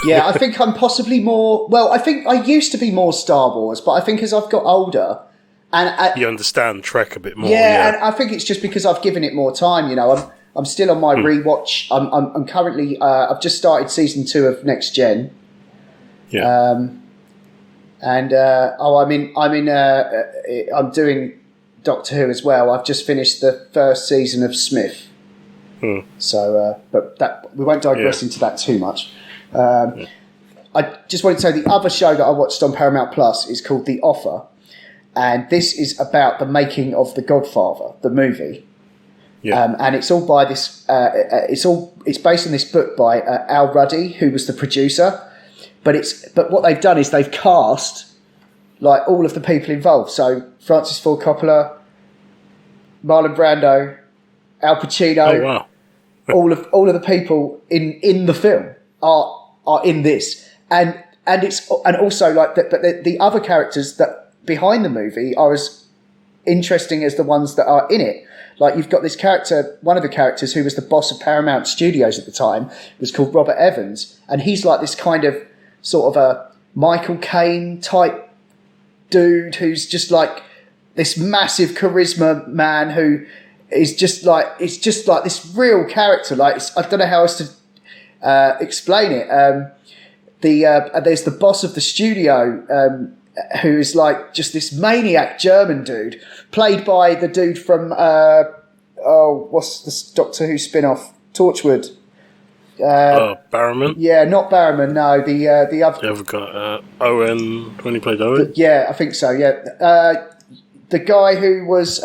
Yeah, I think I'm possibly more... Well, I think I used to be more Star Wars, but I think as I've got older... you understand Trek a bit more. Yeah, and I think it's just because I've given it more time, you know. I'm still on my rewatch. I'm currently... I've just started season 2 of Next Gen. Yeah. I'm doing Doctor Who as well. I've just finished the first season of Smith. So, but that we won't digress into that too much. I just wanted to say the other show that I watched on Paramount Plus is called The Offer, and this is about the making of The Godfather, the movie. Yeah. And it's all by this. It's based on this book by Al Ruddy, who was the producer. But what they've done is they've cast like all of the people involved. So Francis Ford Coppola, Marlon Brando, Al Pacino. Oh wow! all of the people in the film are in this, and also like that. But the other characters that behind the movie are as interesting as the ones that are in it. Like you've got this character, one of the characters who was the boss of Paramount Studios at the time, was called Robert Evans, and he's like this kind of sort of a Michael Caine type dude who's just like this massive charisma man who is just like, it's just like this real character. Like I don't know how else to explain it. There's the boss of the studio who is like just this maniac German dude, played by the dude from what's the Doctor Who spin-off? Torchwood. Barrowman? Yeah, not Barrowman. No, the other. You ever got Owen when he played Owen? Yeah, I think so. Yeah, the guy who was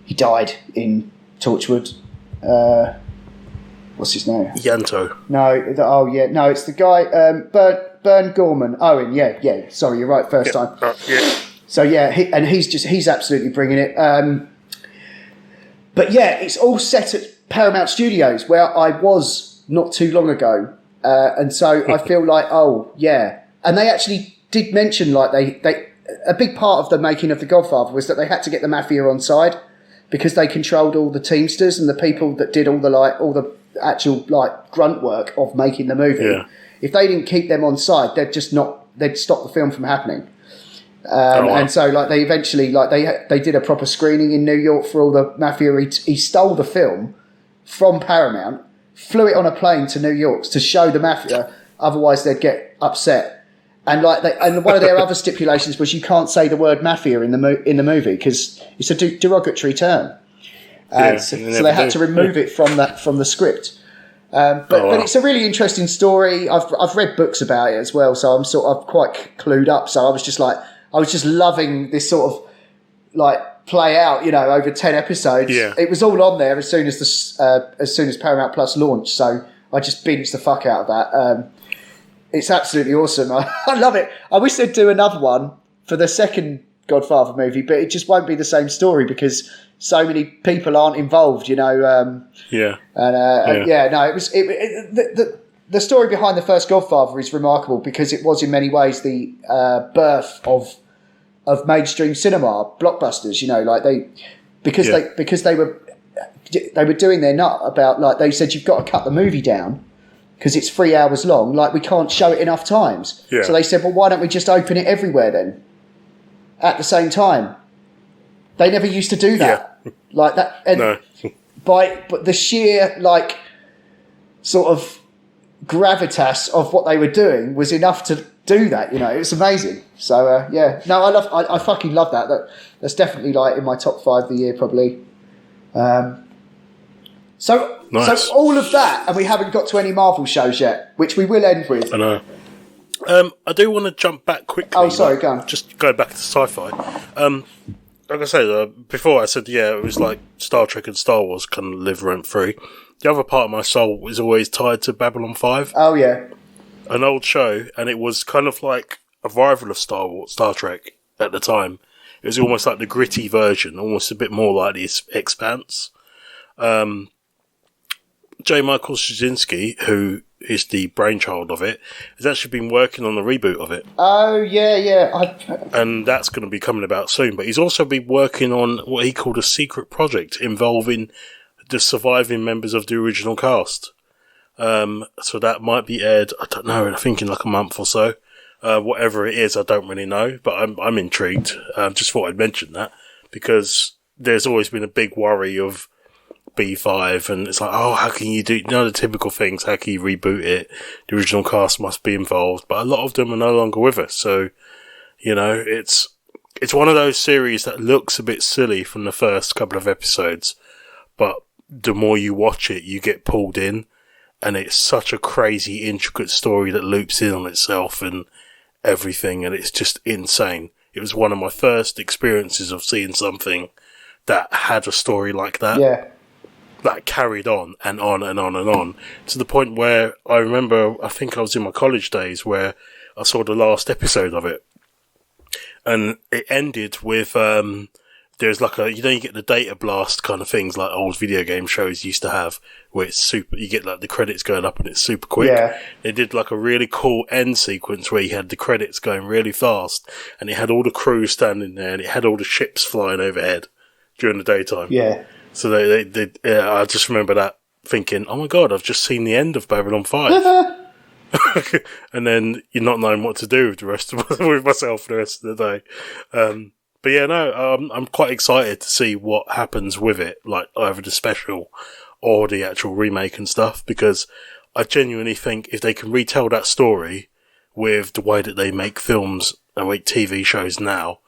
he died in Torchwood. What's his name? Yanto. No, it's the guy Bern Gorman. Owen. Yeah. Sorry, you're right. First time. Yeah. So yeah, he's absolutely bringing it. But yeah, it's all set at Paramount Studios, where I was not too long ago, and so I feel like, and they actually did mention like they a big part of the making of The Godfather was that they had to get the mafia on side because they controlled all the teamsters and the people that did all the actual like grunt work of making the movie. Yeah. If they didn't keep them on side, they'd stop the film from happening. And so, like, they eventually, like, they did a proper screening in New York for all the mafia. He stole the film from Paramount, flew it on a plane to New York to show the mafia. Otherwise, they'd get upset. And and one of their other stipulations was you can't say the word mafia in the movie because it's a derogatory term. So they had to remove it from the script. But it's a really interesting story. I've read books about it as well, so I'm sort of quite clued up. So I was just loving this sort of like play out, you know, over 10 episodes. Yeah. It was all on there as soon as Paramount Plus launched. So I just binged the fuck out of that. It's absolutely awesome. I love it. I wish they'd do another one for the second Godfather movie, but it just won't be the same story because so many people aren't involved, you know. The story behind the first Godfather is remarkable because it was in many ways the birth of mainstream cinema blockbusters. You know, like they were doing their nut about, like, they said you've got to cut the movie down because it's 3 hours long. Like, we can't show it enough times. Yeah. So they said, well, why don't we just open it everywhere then at the same time? They never used to do that. Yeah. Like that. And no. But the sheer, like, sort of gravitas of what they were doing was enough to do that, you know. It's amazing. So I fucking love that. That's definitely like in my top 5 of the year probably. So all of that, and we haven't got to any Marvel shows yet, which we will end with. I know. I do want to jump back quickly. Oh, sorry, go on. Just go back to sci-fi. Like I said before, I said it was like Star Trek and Star Wars kind of live rent free. The other part of my soul is always tied to Babylon 5. Oh yeah, an old show, and it was kind of like a rival of Star Trek at the time. It was almost like the gritty version, almost a bit more like the Expanse. J. Michael Straczynski, who is the brainchild of it, has actually been working on the reboot of it. Oh, yeah. And that's going to be coming about soon. But he's also been working on what he called a secret project involving the surviving members of the original cast. So that might be aired, I don't know, I think in like a month or so. Whatever it is, I don't really know, but I'm intrigued. Just thought I'd mention that, because there's always been a big worry of B5, and it's like, oh, how can you do, the typical things, how can you reboot it? The original cast must be involved, but a lot of them are no longer with us, so, it's one of those series that looks a bit silly from the first couple of episodes, but the more you watch it, you get pulled in, and it's such a crazy, intricate story that loops in on itself and everything, and it's just insane. It was one of my first experiences of seeing something that had a story like that. Yeah. That carried on and on and on and on, to the point where I remember, I think I was in my college days, where I saw the last episode of it. And it ended with, there's like you get the data blast kind of things like old video game shows used to have, where it's super, you get like the credits going up and it's super quick. Yeah. They did like a really cool end sequence where you had the credits going really fast, and it had all the crew standing there, and it had all the ships flying overhead during the daytime. Yeah. So they I just remember that, thinking, oh my god, I've just seen the end of Babylon 5. And then you're not knowing what to do with the rest of with myself the rest of the day. But yeah, no, I'm quite excited to see what happens with it, like either the special or the actual remake and stuff, because I genuinely think if they can retell that story with the way that they make films and make TV shows now,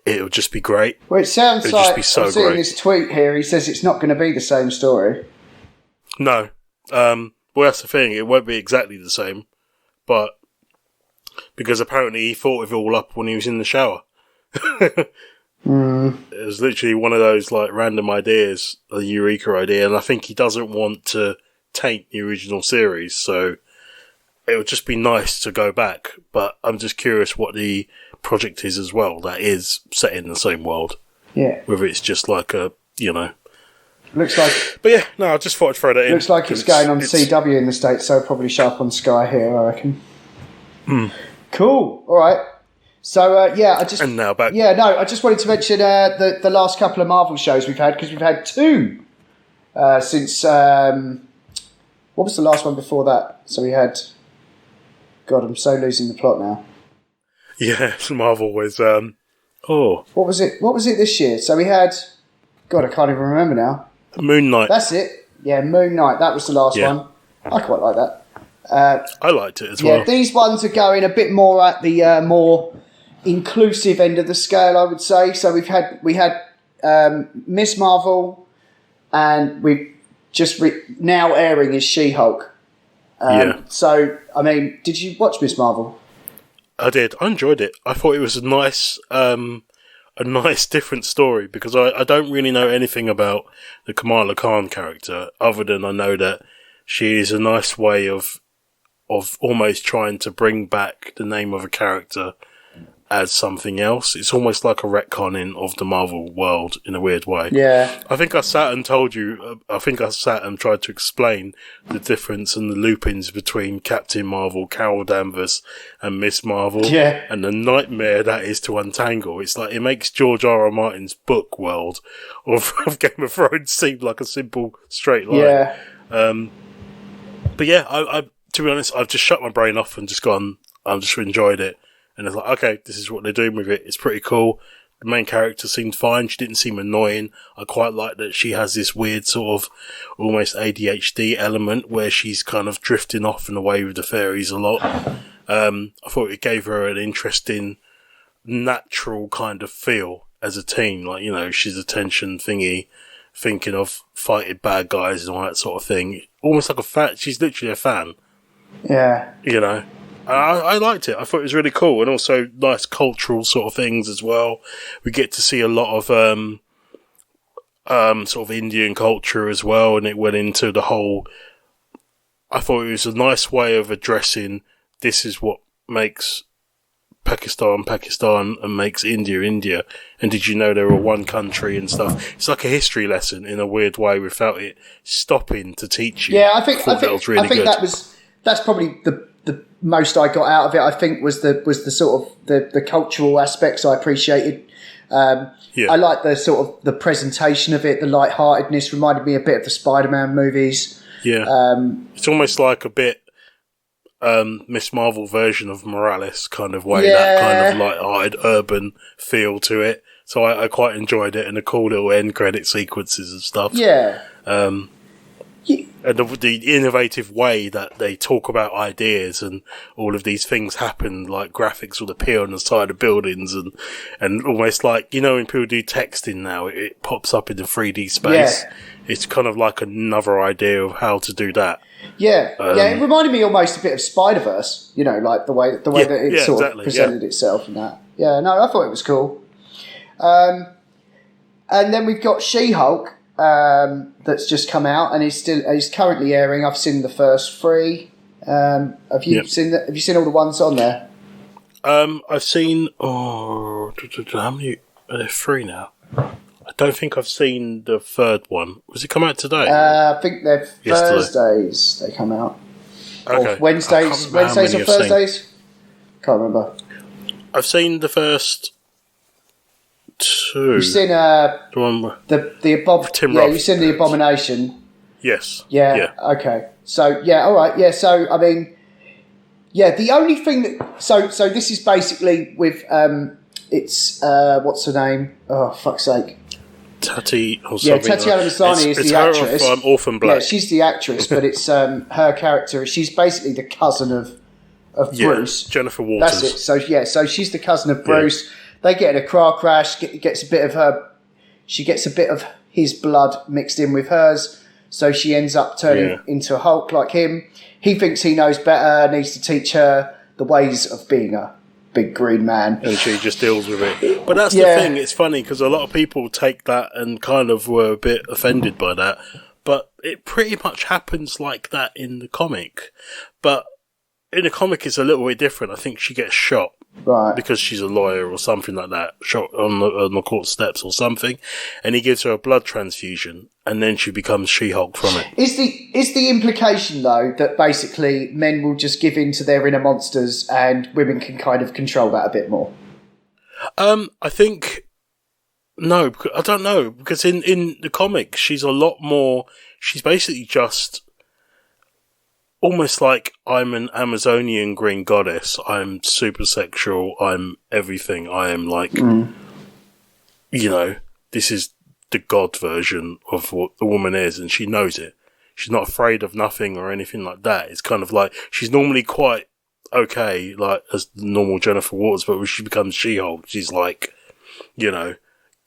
it would just be great. Well, it sounds It'd like, just be so I'm seeing great. this tweet here, he says it's not going to be the same story. No. Well, that's the thing, it won't be exactly the same, but because apparently he thought of it all up when he was in the shower. It was literally one of those like random ideas, a eureka idea, and I think he doesn't want to taint the original series, so it would just be nice to go back, but I'm just curious what the project is as well that is set in the same world. Yeah. Whether it's just like a, Looks like... But yeah, no, I just thought I'd throw that in. Looks like it's going on CW in the States, so probably show up on Sky here, I reckon. Cool. All right. So, I just... And now back. Yeah, no, I just wanted to mention the last couple of Marvel shows we've had, because we've had two since... what was the last one before that? So we had... God, I'm so losing the plot now. Yeah, Marvel was... What was it? What was it this year? So we had... God, I can't even remember now. Moon Knight. That's it. Yeah, Moon Knight. That was the last one. I quite like that. I liked it as well. Yeah, these ones are going a bit more at the more inclusive end of the scale, I would say. So we had Miss Marvel, and we've just now airing is She-Hulk. So, I mean, did you watch Miss Marvel? I did. I enjoyed it. I thought it was a nice different story, because I don't really know anything about the Kamala Khan character, other than I know that she is a nice way of almost trying to bring back the name of a character as something else. It's almost like a retconning of the Marvel world in a weird way. Yeah. I think I sat and tried to explain the difference and the loopings between Captain Marvel, Carol Danvers, and Miss Marvel. Yeah. And the nightmare that is to untangle. It's like, it makes George R.R. Martin's book world of Game of Thrones seem like a simple, straight line. Yeah. But yeah, I to be honest, I've just shut my brain off and just gone, I've just enjoyed it. And it's like, okay, this is what they're doing with it. It's pretty cool. The main character seemed fine. She didn't seem annoying. I quite like that she has this weird sort of almost ADHD element where she's kind of drifting off and away with the fairies a lot. I thought it gave her an interesting, natural kind of feel as a teen. Like, she's attention thingy, thinking of fighting bad guys and all that sort of thing. Almost like a fan. She's literally a fan. Yeah. I liked it. I thought it was really cool, and also nice cultural sort of things as well. We get to see a lot of sort of Indian culture as well, and it went into the whole... I thought it was a nice way of addressing this is what makes Pakistan and makes India India, and did you know they were one country and stuff. It's like a history lesson in a weird way without it stopping to teach you. Yeah, I think that that's probably the most I got out of it. I think was the sort of the cultural aspects I appreciated. I like the sort of the presentation of it, the lightheartedness reminded me a bit of the Spider-Man movies. Yeah, it's almost like a bit Miss Marvel version of Morales kind of way, that kind of light-hearted urban feel to it. So I quite enjoyed it, and the cool little end credit sequences and stuff. Yeah. And the innovative way that they talk about ideas and all of these things happen, like graphics will appear on the side of buildings and almost like, you know, when people do texting now, it pops up in the 3D space. Yeah. It's kind of like another idea of how to do that. Yeah, it reminded me almost a bit of Spider-Verse, you know, like the way that it sort of presented itself and that. Yeah, no, I thought it was cool. And then we've got She-Hulk. That's just come out and is currently airing. I've seen the first 3. Have you seen all the ones on there? I've seen how many? Are there 3 now? I don't think I've seen the third one. Was it come out today? I think they're Thursdays. They come out. Okay. Or Wednesdays or Thursdays. Can't remember. I've seen the first 2. You've seen the Tim Roth. You've seen the Abomination. Yes. Yeah. Okay. So all right. Yeah. So I mean, the only thing that so this is basically with it's what's her name? Oh, fuck's sake. Tati or something. Yeah, Tatiana Maslany is the actress. It's Orphan Black. Yeah, she's the actress, but it's her character. She's basically the cousin of Bruce. Jennifer Waters. That's it. So she's the cousin of Bruce. Yeah. They get in a car crash. Gets a bit of her. She gets a bit of his blood mixed in with hers. So she ends up turning into a Hulk like him. He thinks he knows better. Needs to teach her the ways of being a big green man, and she just deals with it. But that's the thing. It's funny because a lot of people take that and kind of were a bit offended by that. But it pretty much happens like that in the comic. But in the comic, it's a little bit different. I think she gets shot. Right. Because she's a lawyer or something like that, shot on the court steps or something, and he gives her a blood transfusion, and then she becomes She-Hulk from it. Is the implication, though, that basically men will just give in to their inner monsters and women can kind of control that a bit more? I think... No, I don't know, because in the comic, she's a lot more... She's basically just... almost like I'm an Amazonian green goddess. I'm super sexual. I'm everything. I am like, you know, this is the god version of what the woman is, and she knows it. She's not afraid of nothing or anything like that. It's kind of like, she's normally quite okay, like, as normal Jennifer Waters, but when she becomes She-Hulk, she's like, you know,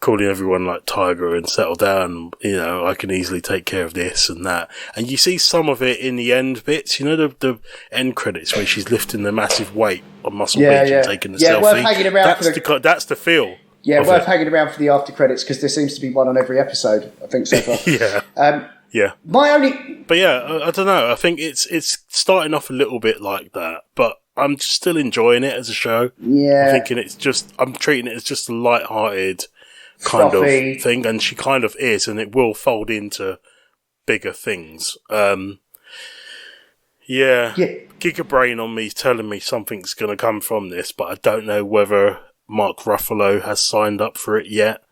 calling everyone like tiger and settle down, you know, I can easily take care of this and that. And you see some of it in the end bits, you know, the end credits where she's lifting the massive weight on Muscle Beach and taking the selfie. Worth hanging around that's the feel. Yeah, worth hanging around for the after credits because there seems to be one on every episode, I think, so far. Yeah. But I don't know. I think it's starting off a little bit like that, but I'm still enjoying it as a show. Yeah. I'm treating it as just a light-hearted kind of thing, and she kind of is, and it will fold into bigger things. Gigabrain on me telling me something's going to come from this, but I don't know whether Mark Ruffalo has signed up for it yet.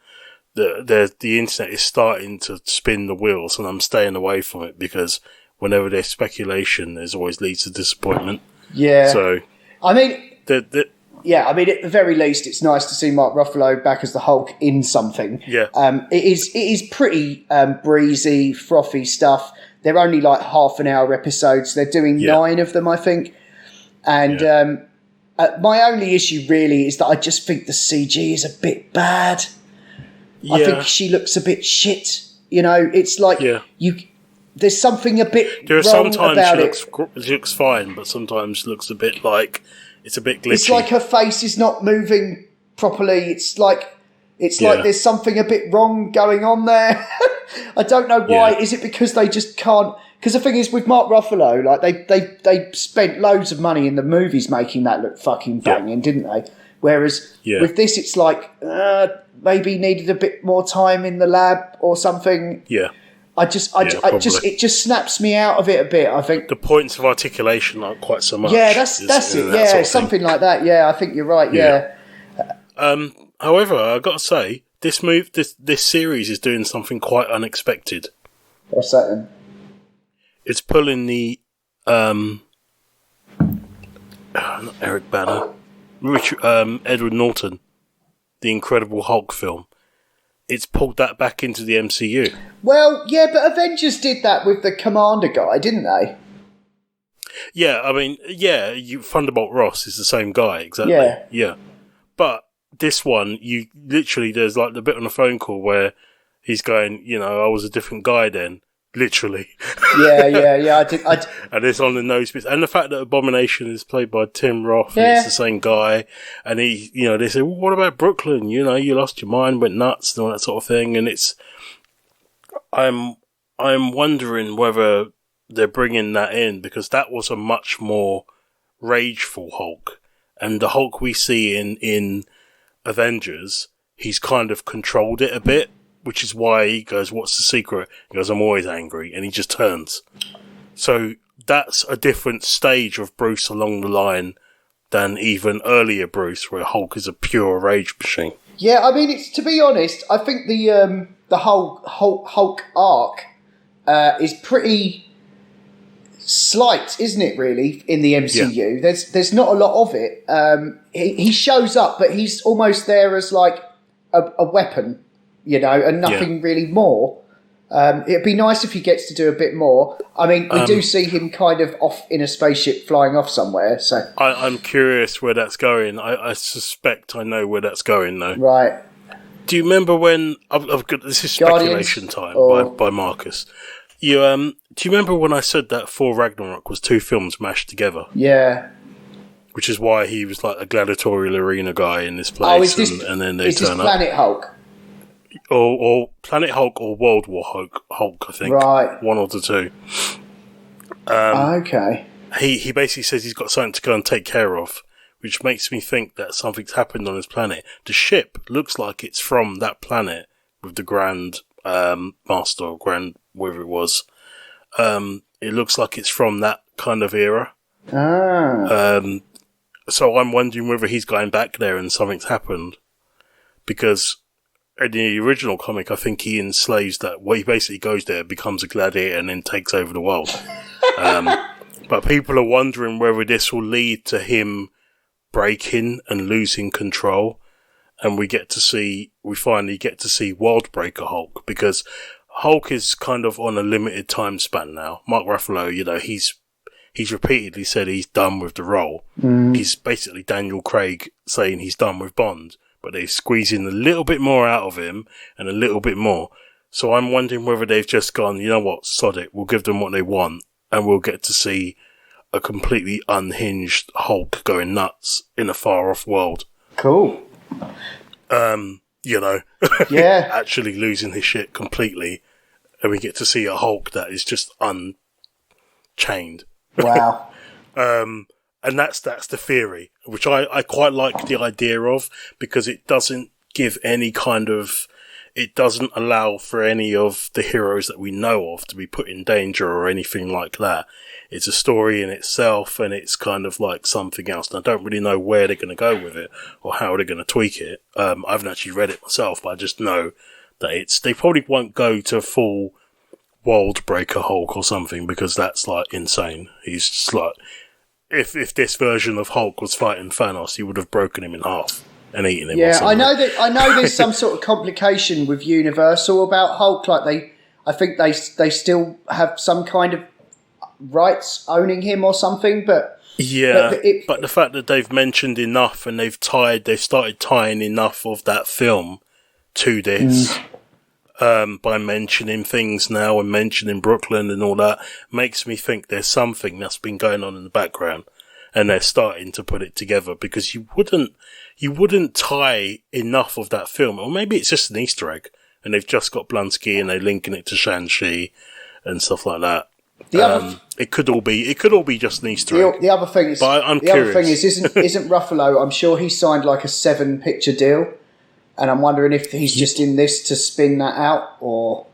The internet is starting to spin the wheels, and I'm staying away from it because whenever there's speculation, there's always leads to disappointment. Yeah. So, I mean, at the very least, it's nice to see Mark Ruffalo back as the Hulk in something. Yeah. It is pretty breezy, frothy stuff. They're only like half an hour episodes. They're doing 9 of them, I think. And my only issue really is that I just think the CG is a bit bad. Yeah. I think she looks a bit shit. You know, it's like there's something a bit wrong about it. She looks fine, but sometimes looks a bit like it's a bit glitchy. It's like her face is not moving properly. It's like there's something a bit wrong going on there. I don't know why. Is it because they just can't? Because the thing is, with Mark Ruffalo, like they spent loads of money in the movies making that look fucking banging, didn't they? Whereas with this, it's like maybe needed a bit more time in the lab or something. Yeah. it just snaps me out of it a bit. I think the points of articulation aren't quite so much. Yeah, that's it. Yeah, something like that. Yeah, I think you're right. Yeah. However, I got to say, this series is doing something quite unexpected. What's that then? It's pulling the not Eric Banner, Edward Norton, the Incredible Hulk film. It's pulled that back into the MCU. Well, yeah, but Avengers did that with the Commander guy, didn't they? Yeah, I mean, yeah, Thunderbolt Ross is the same guy, exactly. Yeah. But this one, there's like the bit on the phone call where he's going, I was a different guy then. Literally. Yeah. I did. And it's on the nose bits. And the fact that Abomination is played by Tim Roth, and it's the same guy. And he, they say, well, what about Brooklyn? You lost your mind, went nuts, and all that sort of thing. And I'm wondering whether they're bringing that in, because that was a much more rageful Hulk. And the Hulk we see in Avengers, he's kind of controlled it a bit. Which is why he goes, what's the secret? He goes, I'm always angry. And he just turns. So that's a different stage of Bruce along the line than even earlier Bruce, where Hulk is a pure rage machine. Yeah, I mean, to be honest, I think the whole Hulk arc is pretty slight, isn't it, really, in the MCU? Yeah. There's not a lot of it. He shows up, but he's almost there as like a weapon. And nothing really more. It'd be nice if he gets to do a bit more. I mean, we do see him kind of off in a spaceship flying off somewhere. So I'm curious where that's going. I suspect I know where that's going, though. Right. Do you remember when... I've got this is speculation time by Marcus. Do you remember when I said that Thor Ragnarok was two films mashed together? Yeah. Which is why he was like a gladiatorial arena guy in this place, and then they turn up. Planet Hulk? Or Planet Hulk or World War Hulk, I think. Right. One of the two. Okay. He basically says he's got something to go and take care of, which makes me think that something's happened on his planet. The ship looks like it's from that planet with the Grand Master or Grand, whatever it was. It looks like it's from that kind of era. So I'm wondering whether he's going back there and something's happened. Because... in the original comic, I think he enslaves that. Well, he basically goes there, becomes a gladiator, and then takes over the world. But people are wondering whether this will lead to him breaking and losing control, and we finally get to see Worldbreaker Hulk, because Hulk is kind of on a limited time span now. Mark Ruffalo, he's repeatedly said he's done with the role. He's basically Daniel Craig saying he's done with Bond. But they squeeze in a little bit more out of him and a little bit more. So I'm wondering whether they've just gone, you know what, sod it, we'll give them what they want, and we'll get to see a completely unhinged Hulk going nuts in a far-off world. Cool. Yeah. Actually losing his shit completely, and we get to see a Hulk that is just unchained. Wow. And that's the theory, which I quite like the idea of, because it doesn't give any kind of... it doesn't allow for any of the heroes that we know of to be put in danger or anything like that. It's a story in itself, and it's kind of like something else. And I don't really know where they're going to go with it or how they're going to tweak it. I haven't actually read it myself, but I just know that they probably won't go to full Worldbreaker Hulk or something, because that's like insane. He's just like... If this version of Hulk was fighting Thanos, he would have broken him in half and eaten him. Yeah, I know there's some sort of complication with Universal about Hulk. Like I think they still have some kind of rights owning him or something. But but the fact that they've mentioned enough and they've started tying enough of that film to this. By mentioning things now and mentioning Brooklyn and all that, makes me think there's something that's been going on in the background, and they're starting to put it together, because you wouldn't tie enough of that film, or maybe it's just an Easter egg and they've just got Blonsky and they're linking it to Shang-Chi and stuff like that. It could all be just an Easter egg. The other thing is, isn't Ruffalo? I'm sure he signed like a 7-picture deal. And I'm wondering if he's just in this to spin that out, or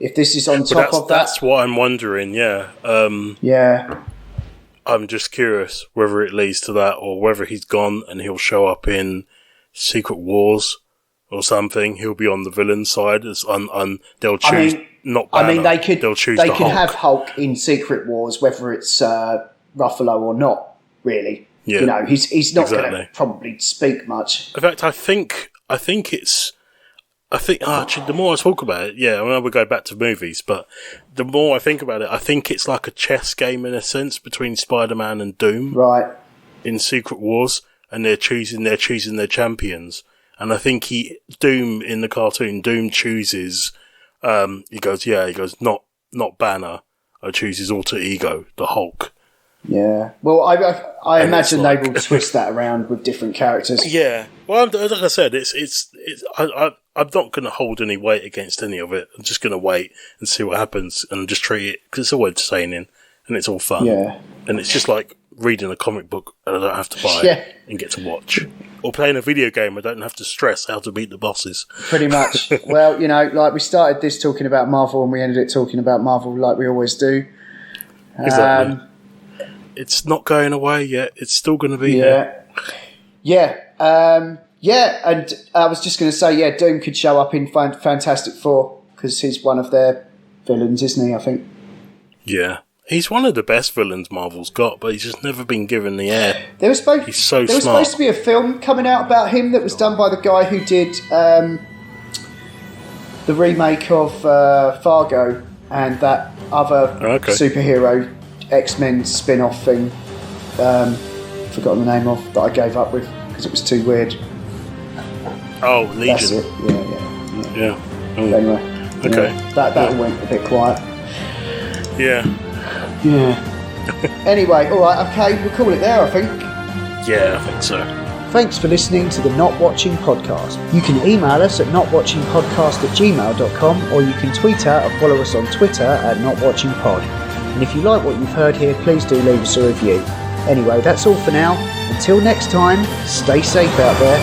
If this is on top of that, that's what I'm wondering. Yeah. Yeah. I'm just curious whether it leads to that, or whether he's gone and he'll show up in Secret Wars or something. He'll be on the villain side. They'll choose not Banner. They could Hulk. have Hulk in Secret Wars, whether it's Ruffalo or not. Really, yeah. He's not going to probably speak much. In fact, I think actually, the more I talk about it, I know we go back to movies, but the more I think about it, I think it's like a chess game in a sense between Spider-Man and Doom, right? In Secret Wars, and they're choosing their champions. And I think Doom in the cartoon, Doom chooses. He goes, not Banner. I choose his alter ego, the Hulk. Yeah. Well, I imagine they will twist that around with different characters. Yeah. Well, like I said, I'm not going to hold any weight against any of it. I'm just going to wait and see what happens and just treat it, because it's all entertaining and it's all fun. Yeah. And it's just like reading a comic book and I don't have to buy it and get to watch. Or playing a video game, I don't have to stress how to beat the bosses. Pretty much. Well, like we started this talking about Marvel and we ended it talking about Marvel like we always do. Exactly. It's not going away yet. It's still going to be there. Yeah. And I was just going to say, Doom could show up in Fantastic Four because he's one of their villains, isn't he, I think? Yeah. He's one of the best villains Marvel's got, but he's just never been given the air. He's so smart. There was supposed to be a film coming out about him that was done by the guy who did the remake of Fargo and that other superhero X-Men spin-off thing. Forgotten the name of that I gave up with because it was too weird. Oh, Legion. That's it. Yeah. Oh. Anyway, okay. That went a bit quiet. Yeah. Anyway, all right, okay, we'll call it there, I think. Yeah, I think so. Thanks for listening to the Not Watching Podcast. You can email us at notwatchingpodcast@gmail.com, or you can tweet out or follow us on Twitter at notwatchingpod. And if you like what you've heard here, please do leave us a review. Anyway, that's all for now. Until next time, stay safe out there.